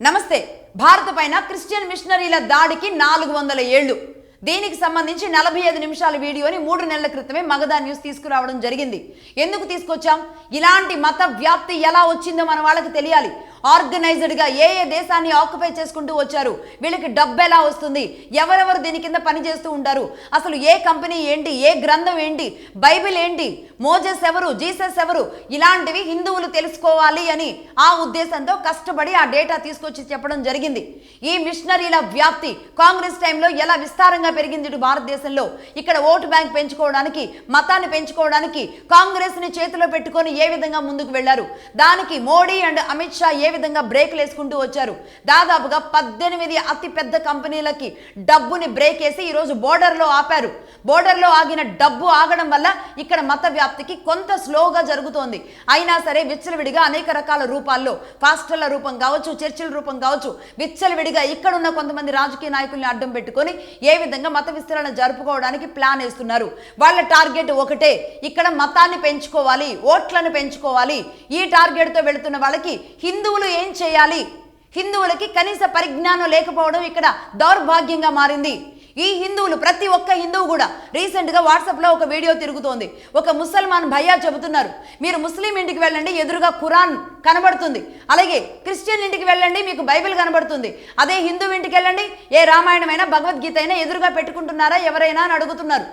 నమస్తే. భారత పైన క్రిస్టియన్ మిషనరీల దాడికి 400 ఏళ్లు. దీనికి సంబంధించి 45 నిమిషాల వీడియోని 3 నెలల క్రితమే మగధా న్యూస్ తీసుకురావడం జరిగింది. ఎందుకు తీసుకొచ్చాం? ఇలాంటి మత వ్యాప్తి ఎలా వచ్చిందో మన వాళ్ళకి తెలియాలి. ఆర్గనైజ్డ్ గా ఏ దేశాన్ని ఆక్యుపై చేసుకుంటూ వచ్చారు, వీళ్ళకి డబ్బు ఎలా వస్తుంది, ఎవరెవరు దీని కింద పని చేస్తూ ఉంటారు, అసలు ఏ కంపెనీ ఏంటి, ఏ గ్రంథం ఏంటి, బైబిల్ ఏంటి, మోజెస్ ఎవరు, జీసస్ ఎవరు, ఇలాంటివి హిందువులు తెలుసుకోవాలి అని ఆ ఉద్దేశంతో కష్టపడి ఆ డేటా తీసుకొచ్చి చెప్పడం జరిగింది. ఈ మిషనరీల వ్యాప్తి కాంగ్రెస్ టైంలో ఎలా విస్తారంగా పెరిగింది ఇటు భారతదేశంలో. ఇక్కడ ఓటు బ్యాంక్ పెంచుకోవడానికి, మతాన్ని పెంచుకోవడానికి కాంగ్రెస్ ని చేతిలో పెట్టుకొని ఏ విధంగా ముందుకు వెళ్లారు, దానికి మోడీ అండ్ అమిత్ షా ఏ విధంగా బ్రేక్లు వేసుకుంటూ వచ్చారు. దాదాపుగా 18 అతి పెద్ద కంపెనీలకి డబ్బుని బ్రేక్ వేసి ఈరోజు బోర్డర్లో ఆపారు. బోర్డర్లో ఆగిన డబ్బు ఆగడం వల్ల ఇక్కడ మత వ్యాప్తికి కొంత స్లోగా జరుగుతోంది. అయినా సరే విచ్చలవిడిగా అనేక రకాల రూపాల్లో, పాస్టర్ల రూపం కావచ్చు, చర్చిల రూపం కావచ్చు, విచ్చలవిడిగా ఇక్కడున్న కొంతమంది రాజకీయ నాయకుల్ని అడ్డం పెట్టుకొని ఏ విధంగా మత విస్తరణ జరుపుకోవడానికి ప్లాన్ వేస్తున్నారు. వాళ్ళ టార్గెట్ ఒకటే, ఇక్కడ మతాన్ని పెంచుకోవాలి, ఓట్లను పెంచుకోవాలి. ఈ టార్గెట్ తో వెళుతున్న వాళ్ళకి హిందువులు ఏం చేయాలి, హిందువులకి కనీస పరిజ్ఞానం లేకపోవడం ఇక్కడ దౌర్భాగ్యంగా మారింది. ఈ హిందువులు, ప్రతి ఒక్క హిందువు కూడా రీసెంట్ గా వాట్సాప్ లో ఒక వీడియో తిరుగుతోంది. ఒక ముసల్మాన్ భయ్యా చెబుతున్నారు, మీరు ముస్లిం ఇంటికి వెళ్ళండి, ఎదురుగా ఖురాన్ కనబడుతుంది. అలాగే క్రిస్టియన్ ఇంటికి వెళ్ళండి, మీకు బైబిల్ కనబడుతుంది. అదే హిందూ ఇంటికి వెళ్ళండి, ఏ రామాయణమైనా భగవద్గీత అయినా ఎదురుగా పెట్టుకుంటున్నారా ఎవరైనా అని అడుగుతున్నారు.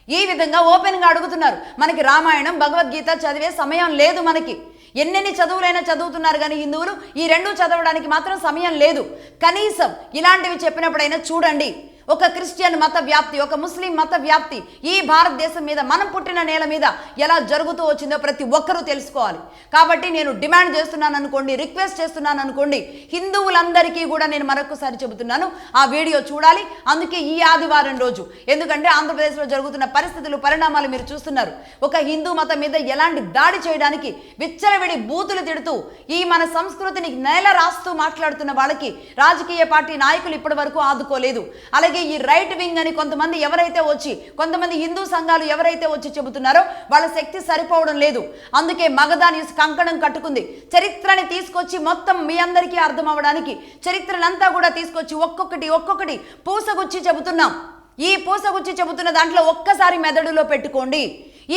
ఈ విధంగా ఓపెన్ గా అడుగుతున్నారు. మనకి రామాయణం, భగవద్గీత చదివే సమయం లేదు. మనకి ఎన్నెన్ని చదువులైనా చదువుతున్నారు కానీ హిందువులు ఈ రెండు చదవడానికి మాత్రం సమయం లేదు. కనీసం ఇలాంటివి చెప్పినప్పుడైనా చూడండి. ఒక క్రిస్టియన్ మత వ్యాప్తి, ఒక ముస్లిం మత వ్యాప్తి ఈ భారతదేశం మీద, మనం పుట్టిన నేల మీద ఎలా జరుగుతూ వచ్చిందో ప్రతి ఒక్కరూ తెలుసుకోవాలి. కాబట్టి నేను డిమాండ్ చేస్తున్నాను అనుకోండి, రిక్వెస్ట్ చేస్తున్నాను అనుకోండి, హిందువులందరికీ కూడా నేను మరొకసారి చెబుతున్నాను, ఆ వీడియో చూడాలి. అందుకే ఈ ఆదివారం రోజు, ఎందుకంటే ఆంధ్రప్రదేశ్లో జరుగుతున్న పరిస్థితులు, పరిణామాలు మీరు చూస్తున్నారు. ఒక హిందూ మతం మీద ఎలాంటి దాడి చేయడానికి విచ్చలవిడి బూతులు తిడుతూ ఈ మన సంస్కృతిని నేల రాస్తూ మాట్లాడుతున్న వాళ్ళకి రాజకీయ పార్టీ నాయకులు ఇప్పటి వరకు ఆదుకోలేదు. అలాగే ఈ రైట్ వింగ్ అని కొంతమంది ఎవరైతే వచ్చి, కొంతమంది హిందూ సంఘాలు ఎవరైతే వచ్చి చెబుతున్నారో వాళ్ళ శక్తి సరిపోవడం లేదు. అందుకే మగధా న్యూస్ కంకణం కట్టుకుంది. చరిత్రని తీసుకొచ్చి మొత్తం మీ అందరికీ అర్థం అవ్వడానికి చరిత్రనంతా కూడా తీసుకొచ్చి ఒక్కొక్కటి పూసగుచ్చి చెబుతున్నాం. ఈ పూసగుచ్చి చెబుతున్న దాంట్లో ఒక్కసారి మెదడులో పెట్టుకోండి,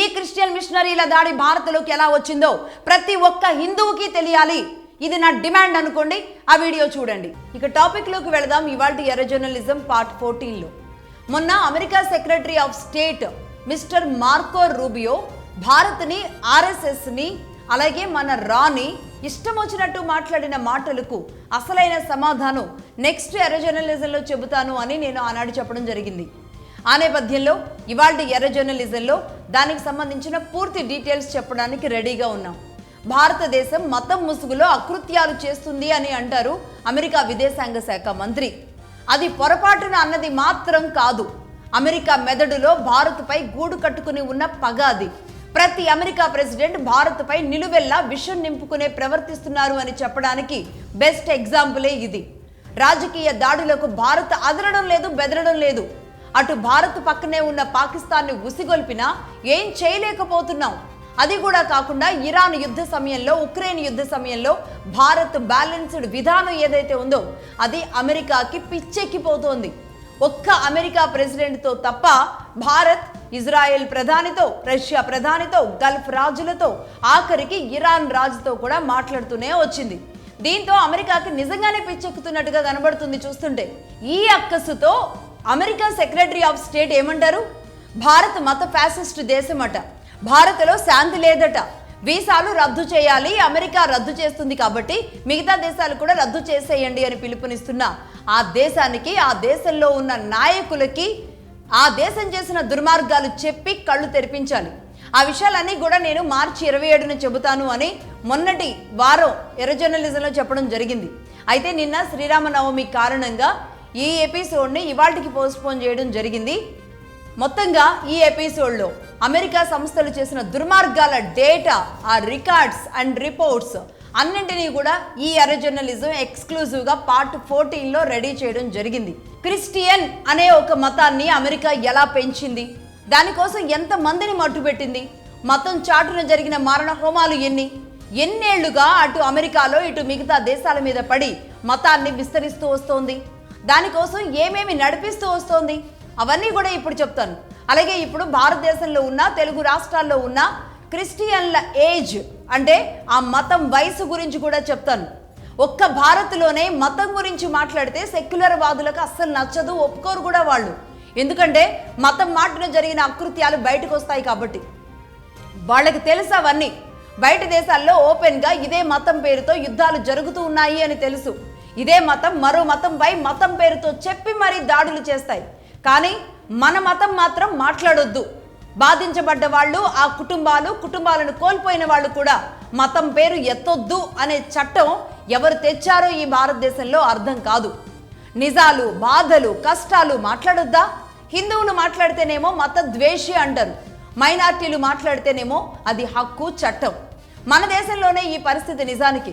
ఈ క్రిస్టియన్ మిషనరీల దాడి భారత్లోకి ఎలా వచ్చిందో ప్రతి ఒక్క హిందువుకి తెలియాలి. ఇది నా డిమాండ్ అనుకోండి. ఆ వీడియో చూడండి. ఇక టాపిక్ లోకి వెళదాం. ఇవాల్టి ఎర్ర జర్నలిజం పార్ట్ 14లో మొన్న America secretary of state mister Marco Rubio భారత్ని, ఆర్ఎస్ఎస్ని, అలాగే మన రాని ఇష్టం వచ్చినట్టు మాట్లాడిన మాటలకు అసలైన సమాధానం నెక్స్ట్ ఎర్ర జర్నలిజంలో చెబుతాను అని నేను ఆనాడు చెప్పడం జరిగింది. ఆ నేపథ్యంలో ఇవాల్టి ఎర్ర జర్నలిజంలో దానికి సంబంధించిన పూర్తి డీటెయిల్స్ చెప్పడానికి రెడీగా ఉన్నాం. భారతదేశం మతం ముసుగులో అకృత్యాలు చేస్తుంది అని అంటారు అమెరికా విదేశాంగ శాఖ మంత్రి. అది పొరపాటున అన్నది మాత్రం కాదు. అమెరికా మెదడులో భారత్పై గూడు కట్టుకుని ఉన్న పగ అది. ప్రతి అమెరికా ప్రెసిడెంట్ భారత్పై నిలువెల్లా విషం నింపుకునే ప్రవర్తిస్తున్నారు అని చెప్పడానికి బెస్ట్ ఎగ్జాంపులే ఇది. రాజకీయ దాడులకు భారత్ అదరడం లేదు, బెదరడం లేదు. అటు భారత్ పక్కనే ఉన్న పాకిస్తాన్ని ఉసిగొల్పినా ఏం చేయలేకపోతున్నాం. అది కూడా కాకుండా ఇరాన్ యుద్ధ సమయంలో, ఉక్రెయిన్ యుద్ధ సమయంలో భారత్ బ్యాలెన్స్డ్ విధానం ఏదైతే ఉందో అది అమెరికాకి పిచ్చెక్కిపోతోంది. ఒక్క అమెరికా ప్రెసిడెంట్తో తప్ప భారత్ ఇజ్రాయెల్ ప్రధానితో, రష్యా ప్రధానితో, గల్ఫ్ రాజులతో, ఆఖరికి ఇరాన్ రాజుతో కూడా మాట్లాడుతూనే వచ్చింది. దీంతో అమెరికాకి నిజంగానే పిచ్చెక్కుతున్నట్టుగా కనబడుతుంది చూస్తుంటే. ఈ అక్కసుతో అమెరికా సెక్రటరీ ఆఫ్ స్టేట్ ఏమంటారు, భారత్ మత ఫ్యాసిస్ట్ దేశమట, భారత్లో శాంతి లేదట, వీసాలు రద్దు చేయాలి, అమెరికా రద్దు చేస్తుంది కాబట్టి మిగతా దేశాలు కూడా రద్దు చేసేయండి అని పిలుపునిస్తున్న ఆ దేశానికి, ఆ దేశంలో ఉన్న నాయకులకి ఆ దేశం చేసిన దుర్మార్గాలు చెప్పి కళ్ళు తెరిపించాలి. ఆ విషయాలన్నీ కూడా నేను మార్చి 27న చెబుతాను అని మొన్నటి వారం ఎర్ర జర్నలిజంలో చెప్పడం జరిగింది. అయితే నిన్న శ్రీరామనవమి కారణంగా ఈ ఎపిసోడ్ని ఇవాళకి పోస్ట్పోన్ చేయడం జరిగింది. మొత్తంగా ఈ ఎపిసోడ్లో అమెరికా సంస్థలు చేసిన దుర్మార్గాల డేటా, ఆ రికార్డ్స్ అండ్ రిపోర్ట్స్ అన్నింటినీ కూడా ఈ ఎర్ర జర్నలిజం ఎక్స్క్లూజివ్గా పార్ట్ 14లో రెడీ చేయడం జరిగింది. క్రిస్టియన్ అనే ఒక మతాన్ని అమెరికా ఎలా పెంచింది, దానికోసం ఎంత మందిని మట్టుబెట్టింది, మతం చాటున జరిగిన మారణ హోమాలు ఎన్ని, ఎన్నేళ్లుగా అటు అమెరికాలో ఇటు మిగతా దేశాల మీద పడి మతాన్ని విస్తరిస్తూ వస్తోంది? దానికోసం ఏమేమి నడిపిస్తూ వస్తోంది? అవన్నీ కూడా ఇప్పుడు చెప్తాను. అలాగే ఇప్పుడు భారతదేశంలో ఉన్న తెలుగు రాష్ట్రాల్లో ఉన్న క్రిస్టియన్ల ఏజ్ అంటే ఆ మతం వయసు గురించి కూడా చెప్తాను. ఒక్క భారత్లోనే మతం గురించి మాట్లాడితే సెక్యులర్ వాదులకు అస్సలు నచ్చదు, ఒప్పుకోరు కూడా వాళ్ళు. ఎందుకంటే మతం మాటన జరిగిన అకృత్యాలు బయటకు వస్తాయి కాబట్టి. వాళ్ళకి తెలుసు అవన్నీ. బయట దేశాల్లో ఓపెన్గా ఇదే మతం పేరుతో యుద్ధాలు జరుగుతూ ఉన్నాయి అని తెలుసు. ఇదే మతం మరో మతంపై మతం పేరుతో చెప్పి మరీ దాడులు చేస్తాయి. కానీ మన మతం మాత్రం మాట్లాడొద్దు. బాధించబడ్డ వాళ్ళు, ఆ కుటుంబాలను కోల్పోయిన వాళ్ళు కూడా మతం పేరు ఎత్తొద్దు అనే చట్టం ఎవరు తెచ్చారో ఈ భారతదేశంలో అర్థం కాదు. నిజాలు, బాధలు, కష్టాలు మాట్లాడొద్దా? హిందువులు మాట్లాడితేనేమో మత ద్వేషి అంటారు, మైనార్టీలు మాట్లాడితేనేమో అది హక్కు, చట్టం. మన దేశంలోనే ఈ పరిస్థితి నిజానికి.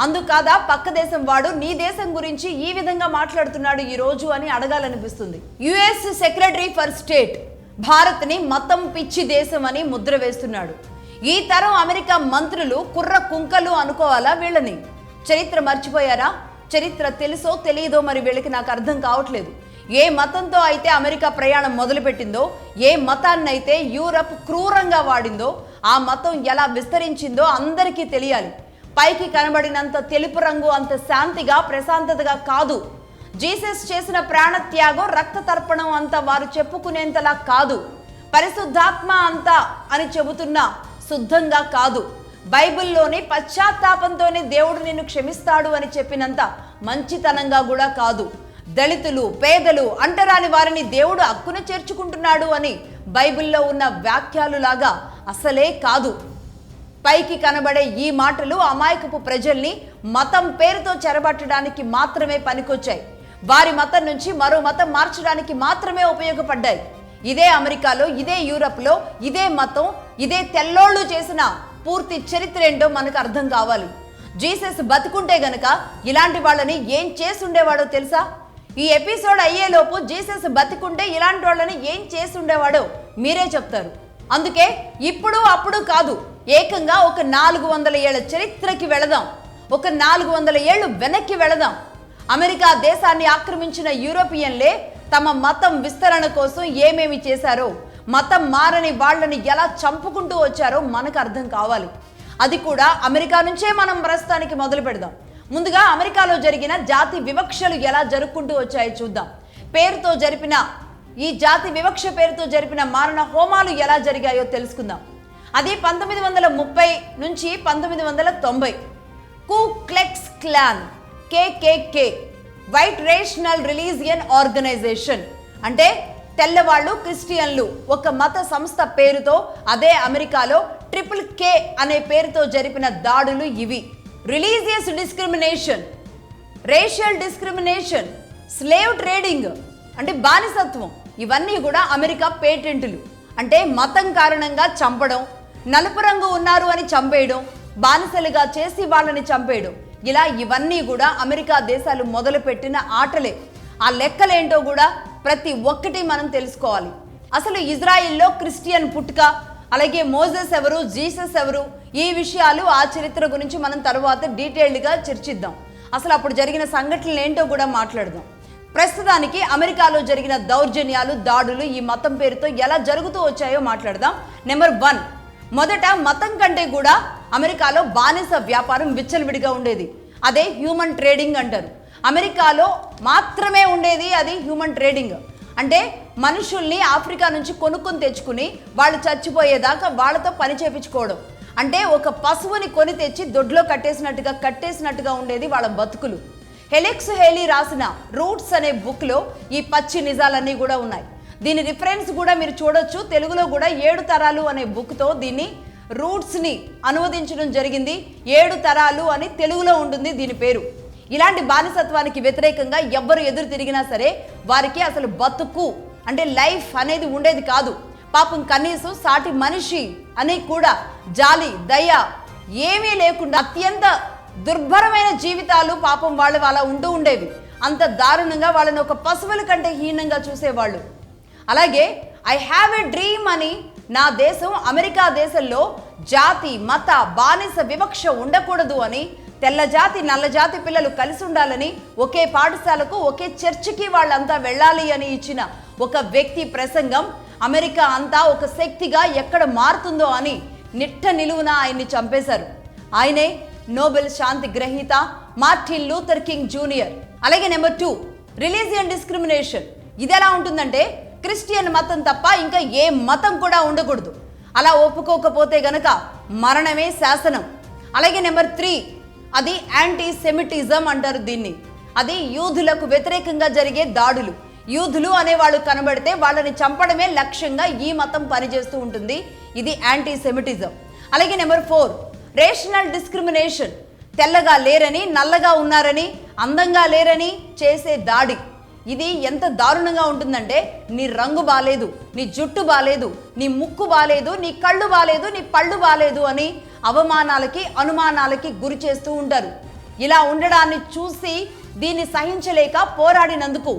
అందుకాదా పక్క దేశం వాడు నీ దేశం గురించి ఈ విధంగా మాట్లాడుతున్నాడు ఈ రోజు అని అడగాలనిపిస్తుంది. యుఎస్ సెక్రటరీ ఫర్ స్టేట్ భారత్ని మతం పిచ్చి దేశం అని ముద్ర వేస్తున్నాడు. ఈ తరం అమెరికా మంత్రులు కుర్ర కుంకలు అనుకోవాలా వీళ్ళని? చరిత్ర మర్చిపోయారా? చరిత్ర తెలుసో తెలియదో మరి వీళ్ళకి నాకు అర్థం కావట్లేదు. ఏ మతంతో అయితే అమెరికా ప్రయాణం మొదలుపెట్టిందో, ఏ మతాన్నైతే యూరప్ క్రూరంగా వాడిందో, ఆ మతం ఎలా విస్తరించిందో అందరికీ తెలియాలి. పైకి కనబడినంత తెలుపు రంగు అంత శాంతిగా, ప్రశాంతతగా కాదు. జీసస్ చేసిన ప్రాణత్యాగం, రక్త తర్పణం అంతా వారు చెప్పుకునేంతలా కాదు. పరిశుద్ధాత్మ అంతా అని చెబుతున్నా శుద్ధంగా కాదు. బైబిల్లోని పశ్చాత్తాపంతోనే దేవుడు నిన్ను క్షమిస్తాడు అని చెప్పినంత మంచితనంగా కూడా కాదు. దళితులు, పేదలు, అంటరాని వారిని దేవుడు హక్కున చేర్చుకుంటున్నాడు అని బైబిల్లో ఉన్న వ్యాఖ్యలు లాగా అసలే కాదు. పైకి కనబడే ఈ మాటలు అమాయకపు ప్రజల్ని మతం పేరుతో చెరబట్టడానికి మాత్రమే పనికొచ్చాయి. వారి మతం నుంచి మరో మతం మార్చడానికి మాత్రమే ఉపయోగపడ్డాయి. ఇదే అమెరికాలో, ఇదే యూరప్లో ఇదే మతం, ఇదే తెల్లోళ్ళు చేసిన పూర్తి చరిత్ర ఏంటో మనకు అర్థం కావాలి. జీసస్ బతుకుంటే గనక ఇలాంటి వాళ్ళని ఏం చేసుండేవాడో తెలుసా? ఈ ఎపిసోడ్ అయ్యేలోపు జీసస్ బతికుంటే ఇలాంటి వాళ్ళని ఏం చేసుండేవాడో మీరే చెప్తారు. అందుకే ఇప్పుడు అప్పుడు కాదు, ఏకంగా ఒక 400 ఏళ్ల చరిత్రకి వెళదాం. ఒక 400 ఏళ్ళు వెనక్కి వెళదాం. అమెరికా దేశాన్ని ఆక్రమించిన యూరోపియన్లే తమ మతం విస్తరణ కోసం ఏమేమి చేశారో, మతం మారని వాళ్ళని ఎలా చంపుకుంటూ వచ్చారో మనకు అర్థం కావాలి. అది కూడా అమెరికా నుంచే మనం ప్రస్తుతానికి మొదలు పెడదాం. ముందుగా అమెరికాలో జరిగిన జాతి వివక్షలు ఎలా జరుపుకుంటూ వచ్చాయో చూద్దాం. ఈ జాతి వివక్ష పేరుతో జరిపిన మారణ హోమాలు ఎలా జరిగాయో తెలుసుకుందాం. అది 1930 నుంచి 1990. Ku Klux Klan, KKK, white rational religion organization అంటే తెల్లవాళ్ళు, క్రిస్టియన్లు ఒక మత సంస్థ పేరుతో అదే అమెరికాలో KKK అనే పేరుతో జరిపిన దాడులు ఇవి. Religious discrimination, racial discrimination, slave trading అంటే బానిసత్వం, ఇవన్నీ కూడా అమెరికా పేటెంట్లు. అంటే మతం కారణంగా చంపడం, నలుపు రంగు ఉన్నారు అని చంపేయడం, బానిసలుగా చేసి వాళ్ళని చంపేయడం, ఇలా ఇవన్నీ కూడా అమెరికా దేశాలు మొదలుపెట్టిన ఆటలే. ఆ లెక్కలేంటో కూడా ప్రతి ఒక్కటి మనం తెలుసుకోవాలి. అసలు ఇజ్రాయిల్లో క్రిస్టియన్ పుట్టుక, అలాగే మోజెస్ ఎవరు, జీసస్ ఎవరు, ఈ విషయాలు, ఆ చరిత్ర గురించి మనం తర్వాత డీటెయిల్డ్గా చర్చిద్దాం. అసలు అప్పుడు జరిగిన సంఘటనలు ఏంటో కూడా మాట్లాడదాం. ప్రస్తుతానికి అమెరికాలో జరిగిన దౌర్జన్యాలు, దాడులు ఈ మతం పేరుతో ఎలా జరుగుతూ వచ్చాయో మాట్లాడదాం. నెంబర్ 1, మొదట మతం కంటే కూడా అమెరికాలో బానిస వ్యాపారం విచ్చలవిడిగా ఉండేది. అదే హ్యూమన్ ట్రేడింగ్ అంటారు. అమెరికాలో మాత్రమే ఉండేది అది హ్యూమన్ ట్రేడింగ్. అంటే మనుషుల్ని ఆఫ్రికా నుంచి కొనుక్కొని తెచ్చుకుని వాళ్ళు చచ్చిపోయేదాకా వాళ్ళతో పని చేపించుకోవడం. అంటే ఒక పశువుని కొని తెచ్చి దొడ్లో కట్టేసినట్టుగా ఉండేది వాళ్ళ బతుకులు. హెలెక్స్ హేలీ రాసిన రూట్స్ అనే బుక్లో ఈ పచ్చి నిజాలన్నీ కూడా ఉన్నాయి. దీని రిఫరెన్స్ కూడా మీరు చూడొచ్చు. తెలుగులో కూడా 7 తరాలు అనే బుక్తో దీన్ని రూట్స్ని అనువదించడం జరిగింది. 7 తరాలు అని తెలుగులో ఉంటుంది దీని పేరు. ఇలాంటి బానిసత్వానికి వ్యతిరేకంగా ఎవ్వరు ఎదురు తిరిగినా సరే వారికి అసలు బతుకు అంటే లైఫ్ అనేది ఉండేది కాదు. పాపం కనీసం సాటి మనిషి అని కూడా జాలి, దయ ఏమీ లేకుండా అత్యంత దుర్భరమైన జీవితాలు పాపం వాళ్ళు అలా ఉండేవి. అంత దారుణంగా వాళ్ళని ఒక పశువుల కంటే హీనంగా చూసేవాళ్ళు. అలాగే ఐ హ్యావ్ ఎ డ్రీమ్ అని నా దేశం అమెరికా దేశంలో జాతి మత బానిస వివక్ష ఉండకూడదు అని, తెల్ల జాతి నల్ల జాతి పిల్లలు కలిసి ఉండాలని, ఒకే పాఠశాలకు ఒకే చర్చికి వాళ్ళంతా వెళ్ళాలి అని ఇచ్చిన ఒక వ్యక్తి ప్రసంగం అమెరికా అంతా ఒక శక్తిగా ఎక్కడ మారుతుందో అని నిట్ట నిలువున ఆయన్ని చంపేశారు. ఆయనే నోబెల్ శాంతి గ్రహీత మార్టిన్ లూథర్ కింగ్ జూనియర్. అలాగే నెంబర్ 2, రిలీజియన్ డిస్క్రిమినేషన్. ఇది ఎలా ఉంటుందంటే క్రిస్టియన్ మతం తప్ప ఇంకా ఏ మతం కూడా ఉండకూడదు. అలా ఒప్పుకోకపోతే గనక మరణమే శాసనం. అలాగే నెంబర్ 3, అది యాంటీ సెమిటిజం అంటారు దీన్ని. అది యూదులకు వ్యతిరేకంగా జరిగే దాడులు. యూదులు అనేవాళ్ళు కనబడితే వాళ్ళని చంపడమే లక్ష్యంగా ఈ మతం పనిచేస్తూ ఉంటుంది. ఇది యాంటీ సెమిటిజం. అలాగే నెంబర్ 4, రేషనల్ డిస్క్రిమినేషన్. తెల్లగా లేరని, నల్లగా ఉన్నారని, అందంగా లేరని చేసే దాడి. ఇది ఎంత దారుణంగా ఉంటుందంటే నీ రంగు బాలేదు, నీ జుట్టు బాలేదు, నీ ముక్కు బాలేదు, నీ కళ్ళు బాలేదు, నీ పళ్ళు బాలేదు అని అవమానాలకి అనుమానాలకి గురి చేస్తూ ఉంటారు. ఇలా ఉండడాన్ని చూసి దీన్ని సహించలేక పోరాడినందుకు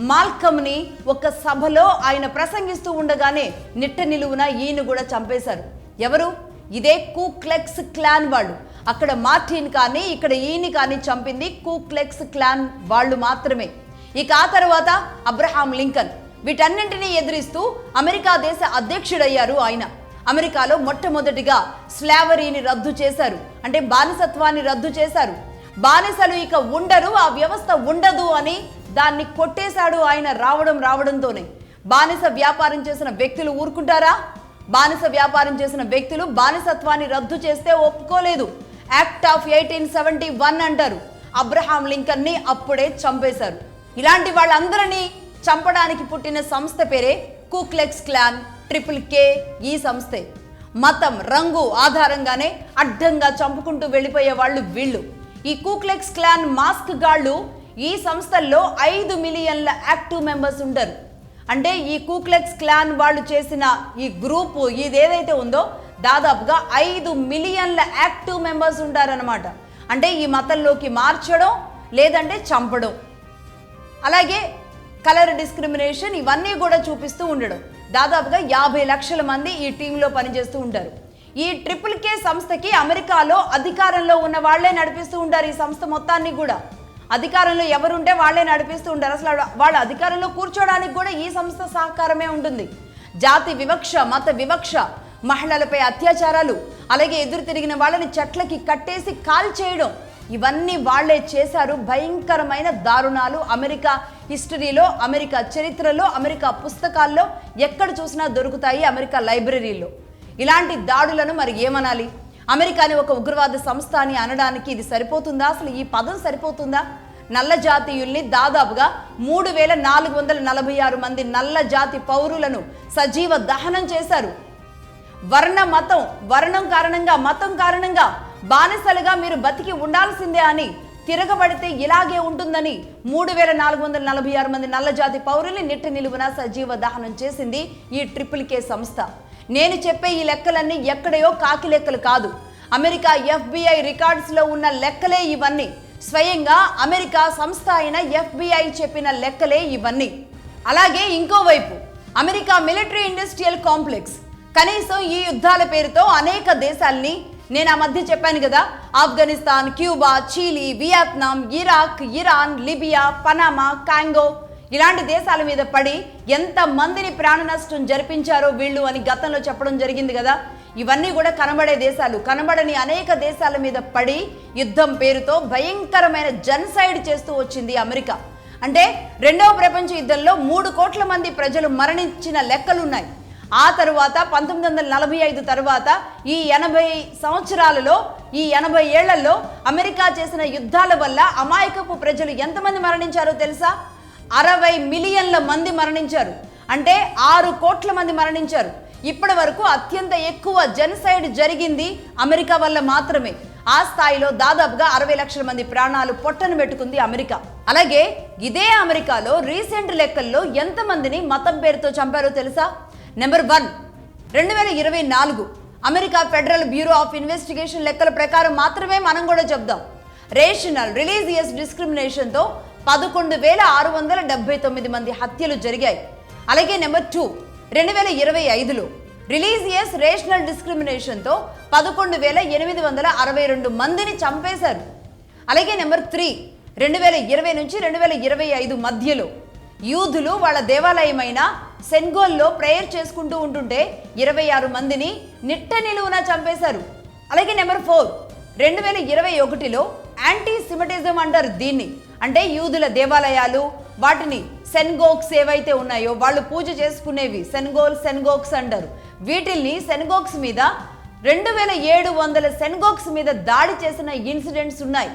మాల్కమ్ని ఒక సభలో ఆయన ప్రసంగిస్తూ ఉండగానే నిట్ట నిలువున ఈయన కూడా చంపేశారు. ఎవరు? ఇదే కు క్లెక్స్ క్లాన్ వాళ్ళు. అక్కడ మార్టిన్ కానీ ఇక్కడ ఈయన కానీ చంపింది కు క్లెక్స్ క్లాన్ వాళ్ళు మాత్రమే. ఇక ఆ తర్వాత అబ్రహాం లింకన్. వీటన్నింటినీ ఎదిరిస్తూ అమెరికా దేశ అధ్యక్షుడయ్యారు ఆయన. అమెరికాలో మొట్టమొదటిగా స్లావరీని రద్దు చేశారు, అంటే బానిసత్వాన్ని రద్దు చేశారు. బానిసలు ఇక ఉండరు, ఆ వ్యవస్థ ఉండదు అని దాన్ని కొట్టేశాడు ఆయన రావడంతోనే. బానిస వ్యాపారం చేసిన వ్యక్తులు ఊరుకుంటారా? బానిస వ్యాపారం చేసిన వ్యక్తులు బానిసత్వాన్ని రద్దు చేస్తే ఒప్పుకోలేదు. యాక్ట్ ఆఫ్ 1871 అంటారు. అబ్రహాం లింకన్ని అప్పుడే చంపేశారు. ఇలాంటి వాళ్ళందరినీ చంపడానికి పుట్టిన సంస్థ పేరే కు క్లెక్స్ క్లాన్, KKK. ఈ సంస్థే. మతం రంగు ఆధారంగానే అడ్డంగా చంపుకుంటూ వెళ్ళిపోయే వాళ్ళు వీళ్ళు. ఈ కు క్లెక్స్ క్లాన్ మాస్క్ గాళ్ళు ఈ సంస్థల్లో 5 మిలియన్ల యాక్టివ్ మెంబర్స్ ఉంటారు. అంటే ఈ కు క్లెక్స్ క్లాన్ వాళ్ళు చేసిన ఈ గ్రూపు ఇదేదైతే ఉందో దాదాపుగా 5 మిలియన్ల యాక్టివ్ మెంబర్స్ ఉంటారనమాట. అంటే ఈ మతంలోకి మార్చడం లేదంటే చంపడం. అలాగే కలర్ డిస్క్రిమినేషన్ ఇవన్నీ కూడా చూపిస్తూ ఉండడం. దాదాపుగా 50 లక్షల మంది ఈ టీంలో పనిచేస్తూ ఉంటారు. ఈ KKK సంస్థకి అమెరికాలో అధికారంలో ఉన్న వాళ్లే నడిపిస్తూ ఉంటారు. ఈ సంస్థ మొత్తాన్ని కూడా అధికారంలో ఎవరుంటే వాళ్లే నడిపిస్తూ ఉంటారు. అసలు వాళ్ళ అధికారంలో కూర్చోడానికి కూడా ఈ సంస్థ సహకారమే ఉంటుంది. జాతి వివక్ష, మత వివక్ష, మహిళలపై అత్యాచారాలు, అలాగే ఎదురు తిరిగిన వాళ్ళని చెట్లకి కట్టేసి కాల్ చేయడం, ఇవన్నీ వాళ్లే చేశారు. భయంకరమైన దారుణాలు అమెరికా హిస్టరీలో, అమెరికా చరిత్రలో, అమెరికా పుస్తకాల్లో ఎక్కడ చూసినా దొరుకుతాయి, అమెరికా లైబ్రరీలో. ఇలాంటి దాడులను మరి ఏమనాలి? అమెరికాని ఒక ఉగ్రవాద సంస్థ అని అనడానికి ఇది సరిపోతుందా? అసలు ఈ పదం సరిపోతుందా? నల్ల జాతీయుల్ని దాదాపుగా 3446 మంది నల్ల జాతి పౌరులను సజీవ దహనం చేశారు. వర్ణం కారణంగా, మతం కారణంగా బానిసలుగా మీరు బతికి ఉండాల్సిందే అని తిరగబడితే ఇలాగే ఉంటుందని 3446 మంది నల్ల జాతి పౌరుల్ని నిట్ట నిలువున సజీవ దహనం చేసింది ఈ KKK సంస్థ. నేను చెప్పే ఈ లెక్కలన్నీ ఎక్కడయో కాకి లెక్కలు కాదు. అమెరికా FBI రికార్డ్స్లో ఉన్న లెక్కలే ఇవన్నీ. స్వయంగా అమెరికా సంస్థ అయిన FBI చెప్పిన లెక్కలే ఇవన్నీ. అలాగే ఇంకోవైపు అమెరికా మిలిటరీ ఇండస్ట్రియల్ కాంప్లెక్స్ కనీసం ఈ యుద్ధాల పేరుతో అనేక దేశాల్ని, నేను ఆ మధ్య చెప్పాను కదా, Afghanistan, Cuba, Chile, Vietnam, Iraq, Iran, Libya, Panama, Congo ఇలాంటి దేశాల మీద పడి ఎంత మందిని ప్రాణ నష్టం జరిపించారో వీళ్ళు అని గతంలో చెప్పడం జరిగింది కదా. ఇవన్నీ కూడా కనబడే దేశాలు. కనబడని అనేక దేశాల మీద పడి యుద్ధం పేరుతో భయంకరమైన జెనసైడ్ చేస్తూ వచ్చింది అమెరికా. అంటే 2వ ప్రపంచ యుద్ధంలో 3 కోట్ల మంది ప్రజలు మరణించిన లెక్కలున్నాయి. ఆ తరువాత 1945 తర్వాత ఈ 80 సంవత్సరాలలో, ఈ 80 ఏళ్లలో అమెరికా చేసిన యుద్ధాల వల్ల అమాయకపు ప్రజలు ఎంతమంది మరణించారో తెలుసా? 60 మిలియన్ల మంది మరణించారు. అంటే 6 కోట్ల మంది మరణించారు. ఇప్పటి వరకు అత్యంత ఎక్కువ జెనసైడ్ జరిగింది అమెరికా వల్ల మాత్రమే. ఆ స్థాయిలో దాదాపుగా 60 లక్షల మంది ప్రాణాలు పొట్టను పెట్టుకుంది అమెరికా. అలాగే ఇదే అమెరికాలో రీసెంట్ లెక్కల్లో ఎంతమందిని మతం పేరుతో చంపారో తెలుసా? Number 1, 2024 America federal bureau of investigation లెక్కల ప్రకారం మాత్రమే మనం కూడా చెప్దాం. రేషనల్ రిలీజియస్ డిస్క్రిమినేషన్తో 11,679 మంది హత్యలు జరిగాయి. అలాగే నెంబర్ 2, 2025లో రిలీజియస్ రేషనల్ డిస్క్రిమినేషన్తో 11,862 మందిని చంపేశారు. అలాగే నెంబర్ 3, 2020 నుంచి 2025 మధ్యలో యూదులు వాళ్ళ దేవాలయమైన సెన్గోల్లో ప్రేయర్ చేసుకుంటూ ఉంటుంటే 26 మందిని నిట్ట నిలువున చంపేశారు. అలాగే నెంబర్ 4, 2021లో యాంటీ సిమెటిజం అంటారు దీన్ని. అంటే యూదుల దేవాలయాలు, వాటిని సెన్గోగ్స్ ఏవైతే ఉన్నాయో వాళ్ళు పూజ చేసుకునేవి సెన్గోగ్స్ అంటారు. వీటిల్ని సెన్గోగ్స్ మీద 2700 సెన్గోగ్స్ మీద దాడి చేసిన ఇన్సిడెంట్స్ ఉన్నాయి.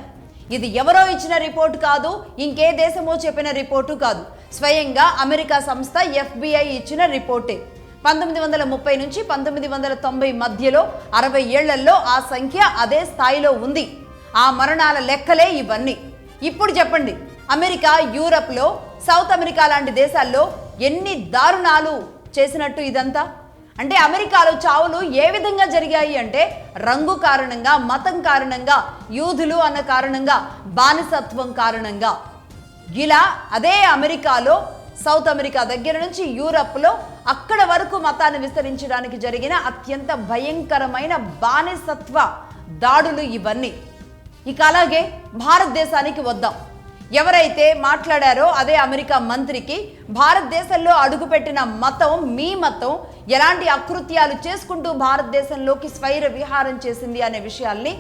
ఇది ఎవరో ఇచ్చిన రిపోర్టు కాదు, ఇంకే దేశమో చెప్పిన రిపోర్టు కాదు, స్వయంగా అమెరికా సంస్థ FBI ఇచ్చిన రిపోర్టే. 1930 నుంచి 1990 మధ్యలో 60 ఏళ్లలో ఆ సంఖ్య అదే స్థాయిలో ఉంది. ఆ మరణాల లెక్కలే ఇవన్నీ. ఇప్పుడు చెప్పండి, అమెరికా, యూరప్లో, సౌత్ అమెరికా లాంటి దేశాల్లో ఎన్ని దారుణాలు చేసినట్టు ఇదంతా. అంటే అమెరికాలో చావులు ఏ విధంగా జరిగాయి అంటే రంగు కారణంగా, మతం కారణంగా, యూదులు అన్న కారణంగా, బానిసత్వం కారణంగా. ఇలా అదే అమెరికాలో, సౌత్ అమెరికా దగ్గర నుంచి యూరప్లో అక్కడ వరకు మతాన్ని విస్తరించడానికి జరిగిన అత్యంత భయంకరమైన బానిసత్వ దాడులు ఇవన్నీ. ఇక అలాగే భారతదేశానికి వద్దాం. ఎవరైతే మాట్లాడారో అదే అమెరికా మంత్రికి భారతదేశంలో అడుగుపెట్టిన మతం, మీ మతం ఎలాంటి అకృత్యాలు చేసుకుంటూ భారతదేశంలోకి స్వైర విహారం చేసింది అనే విషయాల్ని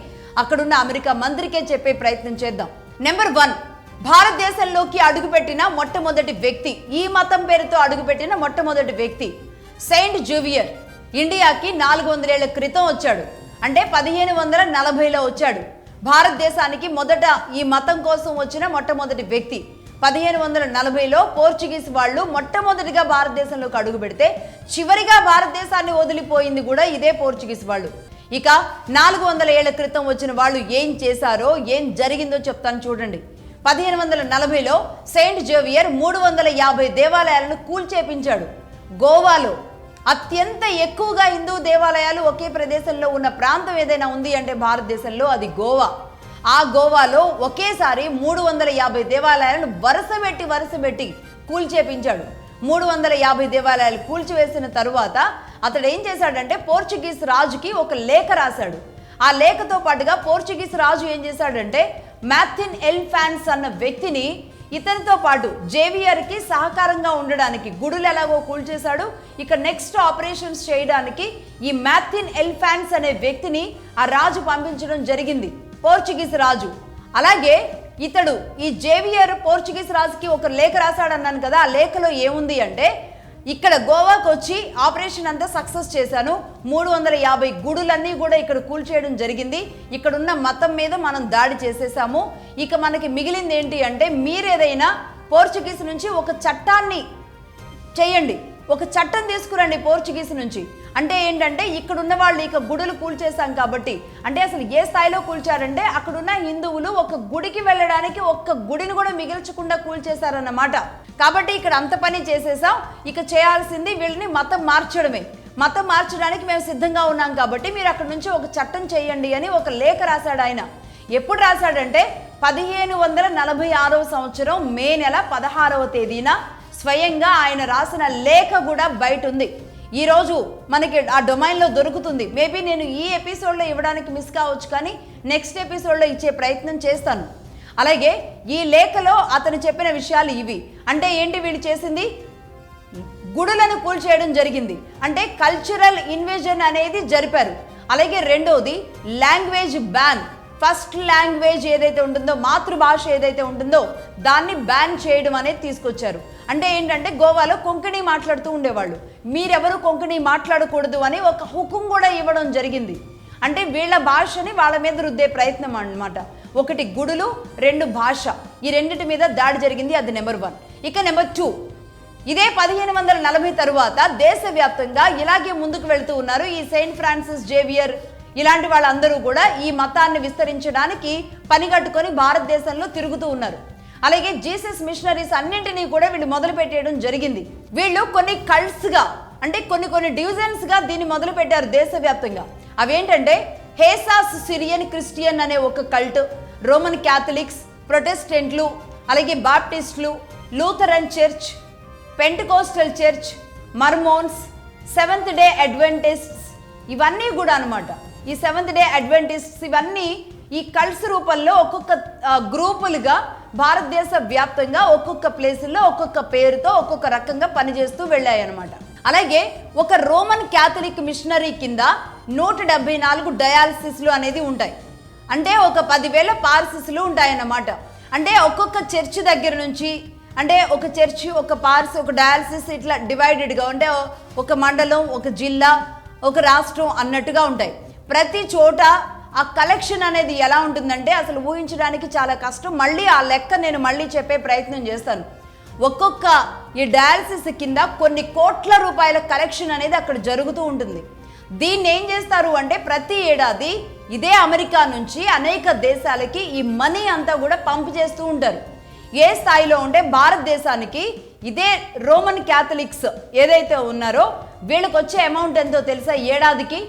అక్కడున్న అమెరికా మంత్రికే చెప్పే ప్రయత్నం చేద్దాం. నెంబర్ 1, భారతదేశంలోకి అడుగుపెట్టిన మొట్టమొదటి వ్యక్తి, ఈ మతం పేరుతో అడుగుపెట్టిన మొట్టమొదటి వ్యక్తి సెయింట్ జూవియర్. ఇండియాకి 400 ఏళ్ల క్రితం వచ్చాడు. అంటే 1540లో వచ్చాడు. భారతదేశానికి మొదట ఈ మతం కోసం వచ్చిన మొట్టమొదటి వ్యక్తి. 1540లో పోర్చుగీస్ వాళ్ళు మొట్టమొదటిగా భారతదేశంలోకి అడుగు పెడితే చివరిగా భారతదేశాన్ని వదిలిపోయింది కూడా ఇదే పోర్చుగీస్ వాళ్ళు. ఇక 400 ఏళ్ల క్రితం వచ్చిన వాళ్ళు ఏం చేశారో, ఏం జరిగిందో చెప్తాను చూడండి. 1540లో సెయింట్ జేవియర్ 350 దేవాలయాలను కూల్చేపించాడు. గోవాలో అత్యంత ఎక్కువగా హిందూ దేవాలయాలు ఒకే ప్రదేశంలో ఉన్న ప్రాంతం ఏదైనా ఉంది అంటే భారతదేశంలో అది గోవా. ఆ గోవాలో ఒకేసారి 350 దేవాలయాలను వరుసబెట్టి కూల్చేపించాడు. 350 దేవాలయాలు కూల్చివేసిన తరువాత అతడు ఏం చేశాడంటే పోర్చుగీస్ రాజుకి ఒక లేఖ రాశాడు. ఆ లేఖతో పాటుగా పోర్చుగీస్ రాజు ఏం చేశాడంటే మ్యాథిన్ ఎల్ఫాన్స్ అన్న వ్యక్తిని ఇతనితో పాటు జేవియర్కి సహకారంగా ఉండడానికి, గుడులు ఎలాగో కూల్చేశాడు, ఇక నెక్స్ట్ ఆపరేషన్స్ చేయడానికి ఈ మ్యాథిన్ ఎల్ఫాన్స్ అనే వ్యక్తిని ఆ రాజు పంపించడం జరిగింది, పోర్చుగీస్ రాజు. అలాగే ఇతడు ఈ జేవియర్ పోర్చుగీస్ రాజుకి ఒక లేఖ రాశాడన్నాను కదా, ఆ లేఖలో ఏముంది అంటే ఇక్కడ గోవాకు వచ్చి ఆపరేషన్ అంతా సక్సెస్ చేశాను, 350 గుడులన్నీ కూడా ఇక్కడ కూల్చేయడం జరిగింది, ఇక్కడున్న మతం మీద మనం దాడి చేసేసాము, ఇక మనకి మిగిలింది ఏంటి అంటే మీరేదైనా పోర్చుగీస్ నుంచి ఒక చట్టాన్ని చేయండి, ఒక చట్టం తీసుకురండి పోర్చుగీస్ నుంచి. అంటే ఏంటంటే ఇక్కడున్న వాళ్ళు ఇక గుడులు కూల్చేశాం కాబట్టి, అంటే అసలు ఏ స్థాయిలో కూల్చారంటే అక్కడున్న హిందువులు ఒక గుడికి వెళ్ళడానికి ఒక్క గుడిని కూడా మిగిల్చకుండా కూల్చేశారన్నమాట. కాబట్టి ఇక్కడ అంత పని చేసేసాం, ఇక చేయాల్సింది వీళ్ళని మతం మార్చడమే. మతం మార్చడానికి మేము సిద్ధంగా ఉన్నాం కాబట్టి మీరు అక్కడ నుంచి ఒక చట్టం చేయండి అని ఒక లేఖ రాశాడు ఆయన. ఎప్పుడు రాశాడంటే 1546వ సంవత్సరం మే నెల 16వ తేదీన స్వయంగా ఆయన రాసిన లేఖ కూడా బయట ఉంది. ఈరోజు మనకి ఆ డొమైన్లో దొరుకుతుంది. మేబీ నేను ఈ ఎపిసోడ్లో ఇవ్వడానికి మిస్ కావచ్చు, కానీ నెక్స్ట్ ఎపిసోడ్లో ఇచ్చే ప్రయత్నం చేస్తాను. అలాగే ఈ లేఖలో అతను చెప్పిన విషయాలు ఇవి. అంటే ఏంటి వీళ్ళు చేసింది? గుడులను కూల్చేయడం జరిగింది, అంటే కల్చరల్ ఇన్వేజన్ అనేది జరిపారు. అలాగే రెండోది లాంగ్వేజ్ బ్యాన్. ఫస్ట్ లాంగ్వేజ్ ఏదైతే ఉంటుందో, మాతృభాష ఏదైతే ఉంటుందో దాన్ని బ్యాన్ చేయడం అనేది తీసుకొచ్చారు. అంటే ఏంటంటే గోవాలో కొంకణి మాట్లాడుతూ ఉండేవాళ్ళు, మీరెవరు కొంకణి మాట్లాడకూడదు అని ఒక హుకుం కూడా ఇవ్వడం జరిగింది. అంటే వీళ్ళ భాషని వాళ్ళ మీద రుద్దే ప్రయత్నం అన్నమాట. ఒకటి గుడులు, 2 భాష, ఈ రెండింటి మీద దాడి జరిగింది. అది నెంబర్ 1. ఇక నెంబర్ 2, ఇదే 1540 తరువాత దేశవ్యాప్తంగా ఇలాగే ముందుకు వెళుతూ ఉన్నారు ఈ సెయింట్ ఫ్రాన్సిస్ జేవియర్ ఇలాంటి వాళ్ళందరూ కూడా ఈ మతాన్ని విస్తరించడానికి పనిగట్టుకొని భారతదేశంలో తిరుగుతూ ఉన్నారు. అలాగే జీసస్ మిషనరీస్ అన్నింటినీ కూడా వీళ్ళు మొదలు పెట్టేయడం జరిగింది. వీళ్ళు కొన్ని కల్ట్స్గా, అంటే కొన్ని డివిజన్స్గా దీన్ని మొదలు పెట్టారు దేశవ్యాప్తంగా. అవేంటంటే హేసాస్ సిరియన్ క్రిస్టియన్ అనే ఒక కల్ట్, రోమన్ క్యాథలిక్స్, ప్రొటెస్టెంట్లు, అలాగే బాప్టిస్టులు, Lutheran church, Pentecostal church, Mormons, seventh day Adventists ఇవన్నీ కూడా అనమాట. ఈ సెవెంత్ డే అడ్వెంటిస్ట్స్ ఇవన్నీ ఈ కల్ట్స్ రూపంలో ఒక్కొక్క గ్రూపులుగా భారతదేశ వ్యాప్తంగా ఒక్కొక్క ప్లేసుల్లో ఒక్కొక్క పేరుతో ఒక్కొక్క రకంగా పనిచేస్తూ వెళ్ళాయి అనమాట. అలాగే ఒక రోమన్ క్యాథలిక్ మిషనరీ కింద 174 డయాలసిస్లు అనేది ఉంటాయి. అంటే ఒక 10,000 పార్సిస్లు ఉంటాయన్నమాట. అంటే ఒక్కొక్క చర్చ్ దగ్గర నుంచి, అంటే ఒక చర్చి, ఒక పార్స్, ఒక డయాలసిస్ ఇట్లా డివైడెడ్గా, అంటే ఒక మండలం, ఒక జిల్లా, ఒక రాష్ట్రం అన్నట్టుగా ఉంటాయి. ప్రతి చోట ఆ కలెక్షన్ అనేది ఎలా ఉంటుందంటే అసలు ఊహించడానికి చాలా కష్టం. మళ్ళీ ఆ లెక్క నేను మళ్ళీ చెప్పే ప్రయత్నం చేస్తాను. ఒక్కొక్క ఈ డయాలసిస్ కింద కొన్ని కోట్ల రూపాయల కలెక్షన్ అనేది అక్కడ జరుగుతూ ఉంటుంది. దీన్ని ఏం చేస్తారు అంటే ప్రతి ఏడాది ఇదే అమెరికా నుంచి అనేక దేశాలకి ఈ మనీ అంతా కూడా పంపు చేస్తూ ఉంటారు. ఏ స్థాయిలో ఉంటే భారతదేశానికి ఇదే రోమన్ క్యాథలిక్స్ ఏదైతే ఉన్నారో వీళ్ళకి వచ్చే అమౌంట్ ఎంతో తెలుసా? ఏడాదికి